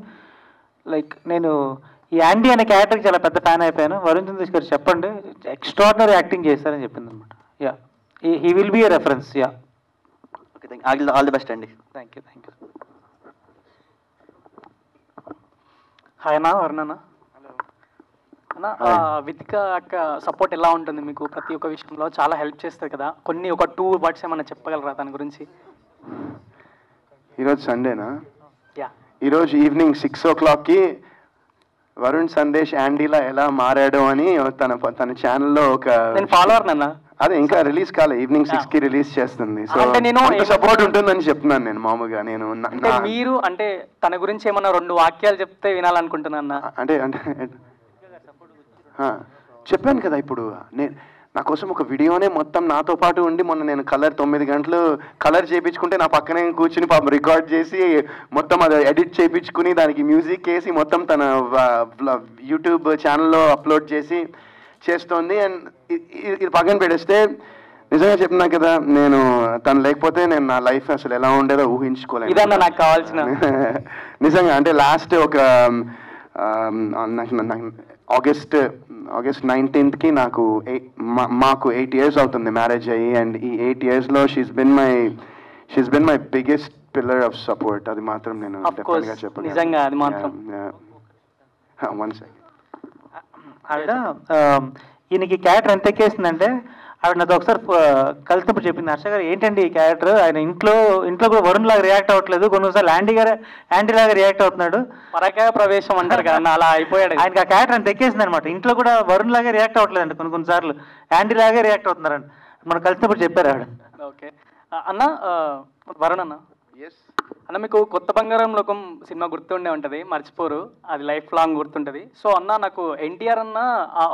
లైక్ నేను ఈ యాండీ అనే క్యారెక్టర్కి చాలా పెద్ద ఫ్యాన్ అయిపోయాను, వరుణ్ చంద్రేష్ గారు చెప్పండి ఎక్స్ట్రాడినరీ యాక్టింగ్ చేస్తారని చెప్పింది అనమాట. Yeah, he will be a reference. Yeah, okay, thank you, all the best అండి. Thank you. హాయ్ అన్న, వరుణ్ అన్న. అన్న వితిక అక్క సపోర్ట్ ఎలా ఉంటుంది మీకు? ప్రతి ఒక్క విషయంలో చాలా హెల్ప్ చేస్తుంది కదా, ఒక 2 వర్డ్స్ ఏమైనా చెప్పగలరా దాని గురించి? ఈరోజు సండేనా? యా. ఈరోజు ఈవినింగ్ 6 o'clockకి వరుణ్ సందేశ్ యాండీలా ఎలా మారాడు అని తన ఛానల్లో ఒక నేను ఫాలోవర్ నన్న. అదే ఇంకా రిలీజ్ కాలే, ఈవినింగ్ 6కి రిలీజ్ చేస్తుంది. సో అంటే నేను సపోర్ట్ ఉంటుందని చెప్తున్నాను నేను మామూలుగా. నేను అంటే మీరు అంటే తన గురించి ఏమన్నా 2 వాక్యాలు చెప్తే వినాలనుకుంటున్నా. అంటే చెప్పాను కదా, ఇప్పుడు నా కోసం ఒక వీడియోనే మొత్తం నాతో పాటు ఉండి మొన్న నేను కలర్ 9 గంటలు కలర్ చేయించుకుంటే నా పక్కనే కూర్చుని పాపం రికార్డ్ చేసి మొత్తం అది ఎడిట్ చేయించుకుని దానికి మ్యూజిక్ వేసి మొత్తం తన యూట్యూబ్ ఛానల్లో అప్లోడ్ చేస్తోంది. అండ్ ఇది పక్కన పెడేస్తే నిజంగా చెప్తున్నా కదా, నేను తను లేకపోతే నేను నా లైఫ్ అసలు ఎలా ఉండేదో ఊహించుకోలేను. ఇదన్నా నాకు కావాల్సిన నిజంగా. అంటే లాస్ట్ ఒక ఆగస్ట్ 19th మాకు 8 years అవుతుంది మ్యారేజ్ అయ్యి. అండ్ ఈ 8 yearsలో she's been my biggest pillar of support. అది మాత్రం నేను డెఫినెట్గా చెప్పాను. నిజంగా అది మాత్రం. One second. ఆవిడ ఈయనకి క్యారెక్టర్ ఎంత ఎక్కేసిందంటే ఆవిడ నాతో ఒకసారి కలిసినప్పుడు చెప్పింది, హర్ష గారు ఏంటండి ఈ క్యారెక్టర్, ఆయన ఇంట్లో కూడా వరుణ్ లాగా రియాక్ట్ అవ్వట్లేదు, కొన్నిసార్లు యాంటీ లాగా రియాక్ట్ అవుతున్నాడు, పరకాయ ప్రవేశం అంటారు కదా అలా అయిపోయాడు. ఆయనకి ఆ క్యారెక్టర్ అంత ఎక్కేసింది అనమాట. ఇంట్లో కూడా వరుణ్ లాగా రియాక్ట్ అవ్వట్లేదండి, కొన్నిసార్లు యాంటీ లాగా రియాక్ట్ అవుతున్నారండి. మనం కలిసినప్పుడు చెప్పారు ఆవిడ. ఓకే అన్న, వరుణ్ అన్న అన్న మీకు కొత్త బంగారం లోకం సినిమా గుర్తుండే ఉంటుంది, మర్చిపోరు, అది లైఫ్ లాంగ్ గుర్తుంటుంది. సో అన్న నాకు ఎన్టీఆర్ అన్న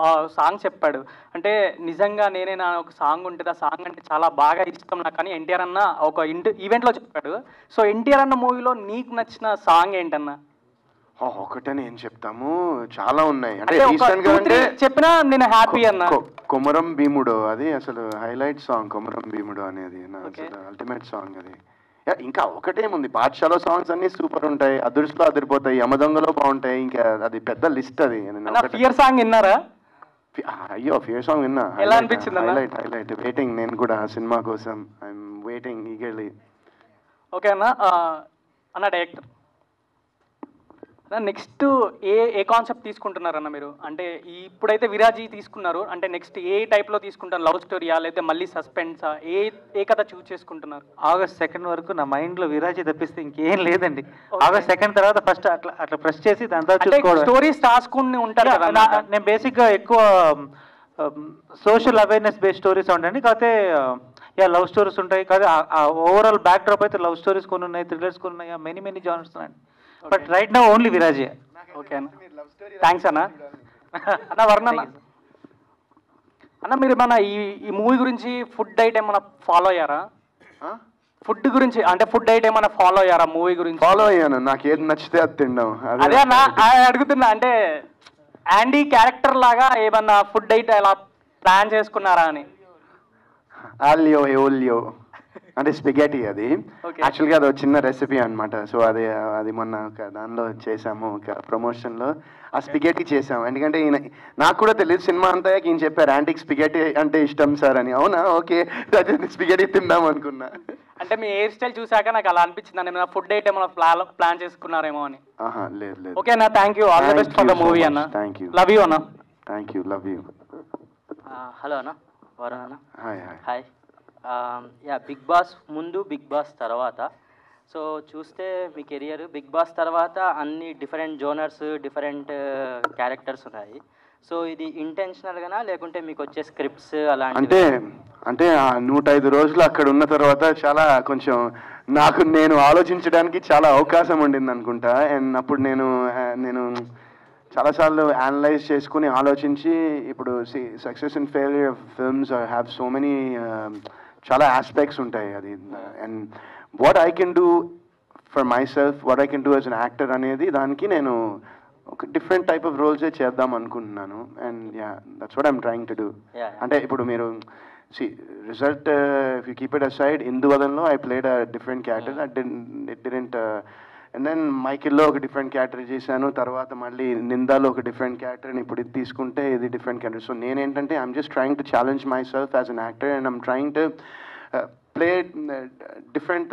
ఆ సాంగ్ చెప్పాడు, అంటే నిజంగా నేనే నా ఒక సాంగ్ ఉంటుంది, ఆ సాంగ్ అంటే చాలా బాగా ఇష్టం నాకు అని ఎన్టీఆర్ అన్న ఒక ఈవెంట్లో చెప్పాడు. సో ఎన్టీఆర్ అన్న మూవీలో నీకు నచ్చిన సాంగ్ ఏంటన్నా? ఒకటని ఏం చెప్తాము, చాలా ఉన్నాయి. అంటే చెప్పినా నేను హ్యాపీ అన్న. కొమరం భీముడు అది అసలు హైలైట్ సాంగ్, కొమరం భీముడు అనేది అల్టిమేట్ సాంగ్ అది. ఇంకా ఒకటేముంది, బాద్షాలో సాంగ్స్ అన్ని సూపర్ ఉంటాయి, అదుర్స్లో అదిరిపోతాయి, యమదొంగలో బాగుంటాయి, ఇంకా అది పెద్ద లిస్ట్ అది. ఫియర్ సాంగ్ విన్నారా? అయ్యో ఫియర్ సాంగ్ విన్నా, ఎలా అనిపించింది? హైలైట్. వెయిటింగ్ నేను కూడా సినిమా కోసం, ఐఎమ్ వెయిటింగ్ ఈగర్లీ. ఓకే అన్న డైరెక్టర్ నెక్స్ట్ ఏ కాన్సెప్ట్ తీసుకుంటున్నారన్న మీరు? అంటే ఇప్పుడైతే విరాజీ తీసుకున్నారు, అంటే నెక్స్ట్ ఏ టైప్లో తీసుకుంటారు? లవ్ స్టోరీయా లేదా మళ్ళీ సస్పెన్సా? ఏ కథ చూస్ చేసుకుంటున్నారు? August 2 వరకు నా మైండ్లో విరాజీ తప్పిస్తే ఇంకేం లేదండి. August 2 తర్వాత ఫస్ట్ అట్లా ప్రెస్ చేసి దాని తర్వాత చూసుకోవడం. స్టోరీస్ రాసుకుని ఉంటారు కదా. నేను బేసిక్గా ఎక్కువ సోషల్ అవేర్నెస్ బేస్డ్ స్టోరీస్ ఉంటాయండి, కాకపోతే లవ్ స్టోరీస్ ఉంటాయి. కాదు ఓవరాల్ బ్యాక్ డ్రాప్ అయితే లవ్ స్టోరీస్ కొన్ని ఉన్నాయి, థ్రిల్లర్స్ కొన్ని ఉన్నాయి, మెనీ జానర్స్ ఉన్నాయండి. బట్ రైట్ నౌ ఓన్లీ విరాజే. ఓకే అన్న, థ్యాంక్స్ అన్న. అన్న వరుణ్ అన్న మీరు మన ఈ మూవీ గురించి ఫుడ్ ఐటమ్ ఏమైనా ఫాలో అయ్యారా? ఫుడ్ గురించి అంటే ఫుడ్ ఐటమ్ ఏమైనా ఫాలో అయ్యారా మూవీ గురించి? ఫాలో అయ్యాను, నాకు ఏది నచ్చితే అది తిన్నాం. అదే అన్న అడుగుతున్నా, అంటే యాండీ క్యారెక్టర్ లాగా ఏమన్నా ఫుడ్ ఐటమ్ ఎలా ప్లాన్ చేసుకున్నారా అని? ఆలియో ఏలియో అంటే స్పిగెటీ, అది యాక్చువల్గా అది ఒక చిన్న రెసిపీ అనమాట. సో అది మొన్న ఒక దానిలో చేసాము, ఒక ప్రమోషన్లో ఆ స్పిగెటీ చేసాము. ఎందుకంటే నాకు కూడా తెలియదు, సినిమా అంతా ఈయన చెప్పారు యాంటీకి స్పిగెటీ అంటే ఇష్టం సార్ అని. అవునా, ఓకే స్పిగెటీ తిందాం అనుకున్నా. అంటే మీ హెయిర్ స్టైల్ చూసాక నాకు అలా అనిపించింది, ఏమైనా ఫుడ్ ఐటమ్ ప్లాన్ చేసుకున్నారేమో అని. లేదు. ఓకే అన్న, thank you, all the best for the movie అన్న. Thank you. లవ్ యూ అన్న. Thank you, love you. Hello అన్న, వరుణ్ అన్న. హాయ్. బిగ్ బాస్ ముందు, బిగ్ బాస్ తర్వాత, సో చూస్తే మీ కెరియర్ బిగ్ బాస్ తర్వాత అన్ని డిఫరెంట్ జోనర్స్, డిఫరెంట్ క్యారెక్టర్స్ ఉన్నాయి. సో ఇది ఇంటెన్షనల్గానా లేకుంటే మీకు వచ్చే స్క్రిప్ట్స్ అలాంటి? అంటే 105 రోజులు అక్కడ ఉన్న తర్వాత చాలా కొంచెం నేను ఆలోచించడానికి చాలా అవకాశం ఉండింది అనుకుంటా. అండ్ అప్పుడు నేను చాలాసార్లు అనలైజ్ చేసుకుని ఆలోచించి, ఇప్పుడు success and failure of films have so many చాలా ఆస్పెక్ట్స్ ఉంటాయి అది. And what I can do for my self, what I can do as an actor అనేది దానికి నేను ఒక డిఫరెంట్ టైప్ ఆఫ్ రోల్సే చేద్దాం అనుకుంటున్నాను. And that's what I'm trying to do. అంటే ఇప్పుడు మీరు result if you keep it aside, ఇందువదన్లో I played a different character, it didn't. And then మైకిల్లో ఒక డిఫరెంట్ క్యారెక్టర్ చేశాను, తర్వాత మళ్ళీ నిందాలో ఒక డిఫరెంట్ క్యారెక్టర్, అండ్ ఇప్పుడు ఇది తీసుకుంటే ఇది డిఫరెంట్ క్యారెక్టర్. సో నేనేంటంటే I'm just trying to challenge my self as an actor, and I'm trying to play different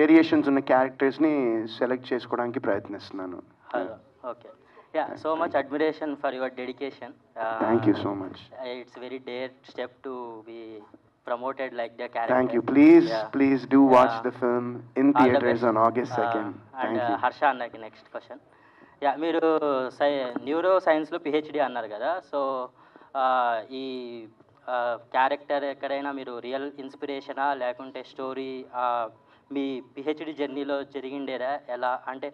variations ఉన్న క్యారెక్టర్స్ని సెలెక్ట్ చేసుకోవడానికి ప్రయత్నిస్తున్నాను. Okay, Yeah, so much admiration for your dedication. Thank you so much. It's very dare step to be promoted like the character. Thank you. Please, Yeah. please do watch the film in All the theaters best. on August 2nd. And Thank you. Harsha అన్నకి నెక్స్ట్ క్వశ్చన్. యా, మీరు న్యూరో సైన్స్లో పిహెచ్డి అన్నారు కదా, సో ఈ క్యారెక్టర్ ఎక్కడైనా మీరు రియల్ ఇన్స్పిరేషనా లేకుంటే స్టోరీ మీ పిహెచ్డి జర్నీలో జరిగిండేదా ఎలా? అంటే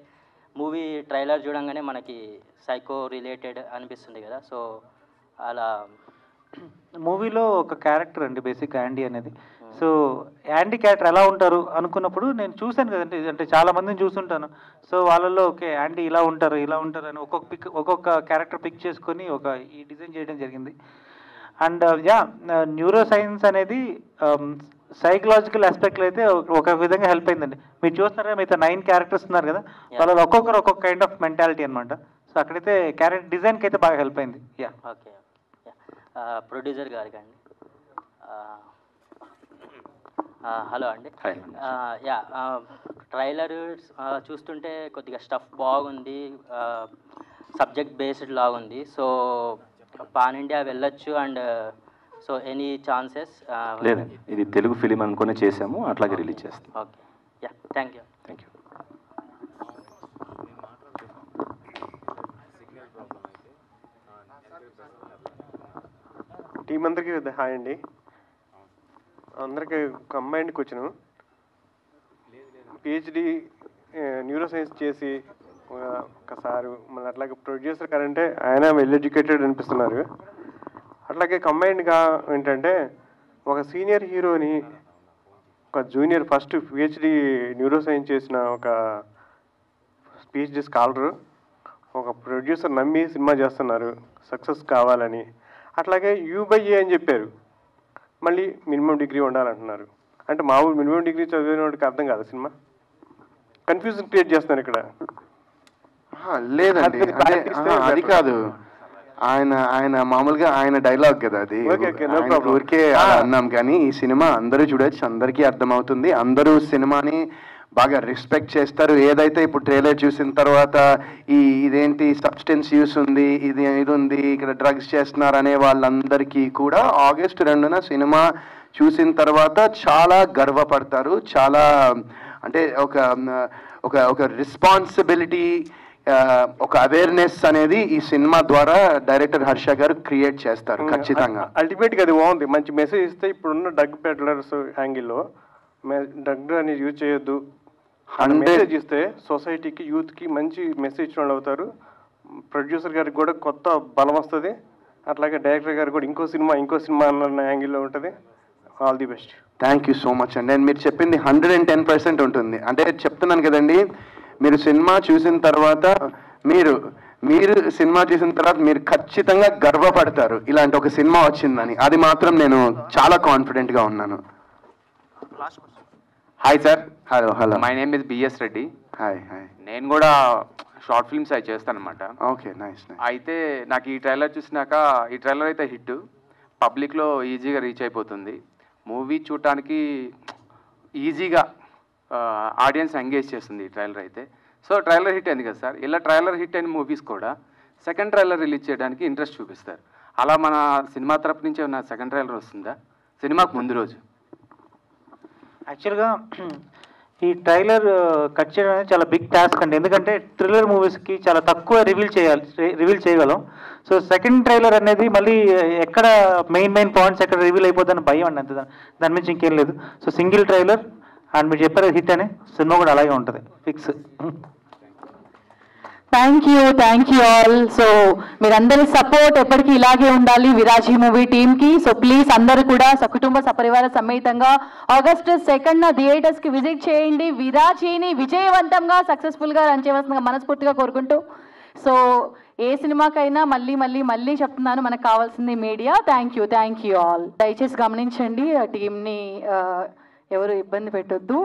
మూవీ ట్రైలర్ చూడంగానే మనకి సైకో రిలేటెడ్ అనిపిస్తుంది కదా, సో అలా మూవీలో ఒక క్యారెక్టర్ అండి బేసిక్ యాండీ అనేది. సో యాండీ క్యారెక్టర్ ఎలా ఉంటారు అనుకున్నప్పుడు నేను చూశాను కదండి, అంటే చాలా మందిని చూస్తుంటాను. సో వాళ్ళల్లో ఓకే యాండీ ఇలా ఉంటారు అని ఒక్కొక్క క్యారెక్టర్ పిక్ చేసుకొని ఈ డిజైన్ చేయడం జరిగింది. అండ్ యా, న్యూరో సైన్స్ అనేది సైకలాజికల్ ఆస్పెక్ట్లో అయితే ఒక విధంగా హెల్ప్ అయిందండి. మీరు చూస్తున్నారా, మిగతా 9 క్యారెక్టర్స్ ఉన్నారు కదా, వాళ్ళలో ఒక్కొక్కరు ఒక్కొక్క కైండ్ ఆఫ్ మెంటాలిటీ అనమాట. సో అక్కడైతే క్యారెక్టర్ డిజైన్కి అయితే బాగా హెల్ప్ అయింది. Yeah, okay. ప్రొడ్యూసర్ గారికి అండి, హలో అండి. యా, ట్రైలర్ చూస్తుంటే కొద్దిగా స్టఫ్ బాగుంది, సబ్జెక్ట్ బేస్డ్ లాగుంది. సో పాన్ ఇండియా వెళ్ళొచ్చు అండ్ సో ఎనీ ఛాన్సెస్? లేదండి, ఇది తెలుగు ఫిలిం అనుకునే చేసాము, అట్లాగే రిలీజ్ చేస్తాం. Okay. Yeah, thank you. Thank you. Team అందరికీ హాయ్ అండి. అందరికీ కంబైన్డ్కి వచ్చాను. పిహెచ్డి న్యూరో సైన్స్ చేసి ఒకసారి మళ్ళీ అట్లాగే ప్రొడ్యూసర్ గారంటే ఆయన వెల్ ఎడ్యుకేటెడ్ అనిపిస్తున్నారు. అట్లాగే కంబైన్డ్గా ఏంటంటే ఒక సీనియర్ హీరోని ఒక junior first PhD neuro science చేసిన ఒక పిహెచ్డి స్కాలరు ఒక ప్రొడ్యూసర్ నమ్మి సినిమా చేస్తున్నారు సక్సెస్ కావాలని. అట్లాగే U/A అని చెప్పారు, మళ్ళీ మినిమం డిగ్రీ ఉండాలంటున్నారు. అంటే మామూలు మినిమం డిగ్రీ చదివిన వాడికి అర్థం కాదు సినిమా, కన్ఫ్యూజన్ క్రియేట్ చేస్తున్నారు ఇక్కడ. లేదండి, అది కాదు, ఆయన మామూలుగా ఆయన డైలాగ్ కదా అది, ఊరికే అన్నాం. కానీ ఈ సినిమా అందరూ చూడొచ్చు, అందరికీ అర్థమవుతుంది, అందరూ సినిమాని బాగా రెస్పెక్ట్ చేస్తారు. ఏదైతే ఇప్పుడు ట్రైలర్ చూసిన తర్వాత ఇదేంటి సబ్స్టెన్స్ యూస్ ఉంది, ఇది ఉంది, ఇక్కడ డ్రగ్స్ చేస్తున్నారు అనే వాళ్ళందరికీ కూడా ఆగస్టు 2న సినిమా చూసిన తర్వాత చాలా గర్వపడతారు. చాలా అంటే ఒక రెస్పాన్సిబిలిటీ, ఒక అవేర్నెస్ అనేది ఈ సినిమా ద్వారా డైరెక్టర్ హర్ష గారు క్రియేట్ చేస్తారు ఖచ్చితంగా. అల్టిమేట్గా అది బాగుంది, మంచి మెసేజ్ ఇస్తే ఇప్పుడున్న డ్రగ్ పెడ్లర్స్ యాంగిల్లో డ్రగ్ అనేది యూజ్ చేయొద్దు మెసేజ్ ఇస్తే సొసైటీకి యూత్కి మంచి మెసేజ్ ఇచ్చిన వాళ్ళు అవుతారు. ప్రొడ్యూసర్ గారికి కూడా కొత్త బలం వస్తుంది, అట్లాగే డైరెక్టర్ గారికి కూడా ఇంకో సినిమా అన్న యాంగిల్లో ఉంటుంది. All the best. Thank you so much అండి. అండ్ మీరు చెప్పింది 110% ఉంటుంది. అంటే చెప్తున్నాను కదండి, మీరు సినిమా చూసిన తర్వాత మీరు సినిమా చూసిన తర్వాత మీరు ఖచ్చితంగా గర్వపడతారు ఇలాంటి ఒక సినిమా వచ్చిందని. అది మాత్రం నేను చాలా కాన్ఫిడెంట్గా ఉన్నాను. Hi sir. Hello. My name is BS Reddy. Hi. నేను కూడా షార్ట్ ఫిల్మ్స్ అవి చేస్తాను అనమాట. Okay, nice. అయితే నాకు ఈ ట్రైలర్ చూసినాక, ఈ ట్రైలర్ అయితే హిట్, పబ్లిక్లో ఈజీగా రీచ్ అయిపోతుంది. మూవీ చూడటానికి ఈజీగా ఆడియన్స్ ఎంగేజ్ చేస్తుంది ఈ ట్రైలర్ అయితే. సో ట్రైలర్ హిట్ అయింది కదా సార్, ఇలా ట్రైలర్ హిట్ అయిన మూవీస్ కూడా సెకండ్ ట్రైలర్ రిలీజ్ చేయడానికి ఇంట్రెస్ట్ చూపిస్తారు. అలా మన సినిమా తరపు నుంచి ఏమన్నా సెకండ్ ట్రైలర్ వస్తుందా సినిమాకు ముందు రోజు? యాక్చువల్గా ఈ ట్రైలర్ కట్ చేయడం అనేది చాలా బిగ్ టాస్క్ అండి, ఎందుకంటే థ్రిల్లర్ మూవీస్కి చాలా తక్కువ రివీల్ చేయగలం. సో సెకండ్ ట్రైలర్ అనేది మళ్ళీ ఎక్కడ మెయిన్ పాయింట్స్ ఎక్కడ రివీల్ అయిపోతుందని భయం అండి, అంతే. దాని నుంచి ఇంకేం లేదు. సో సింగిల్ ట్రైలర్ అండ్ మీరు చెప్పారు హిట్ అని, సినిమా కూడా అలాగే ఉంటుంది, fix. Thank you all. So మీరందరి సపోర్ట్ ఎప్పటికీ ఇలాగే ఉండాలి విరాజీ మూవీ టీమ్కి. సో ప్లీజ్ అందరూ కూడా సకుటుంబ సపరివార సమేతంగా ఆగస్టు 2న థియేటర్స్కి విజిట్ చేయండి. విరాజీని విజయవంతంగా సక్సెస్ఫుల్గా రన్ చేయవలసిందిగా మనస్ఫూర్తిగా కోరుకుంటూ, సో ఏ సినిమాకైనా మళ్ళీ చెప్తున్నాను, మనకు కావాల్సింది మీడియా. Thank you all. దయచేసి గమనించండి, టీంని ఎవరు ఇబ్బంది పెట్టొద్దు.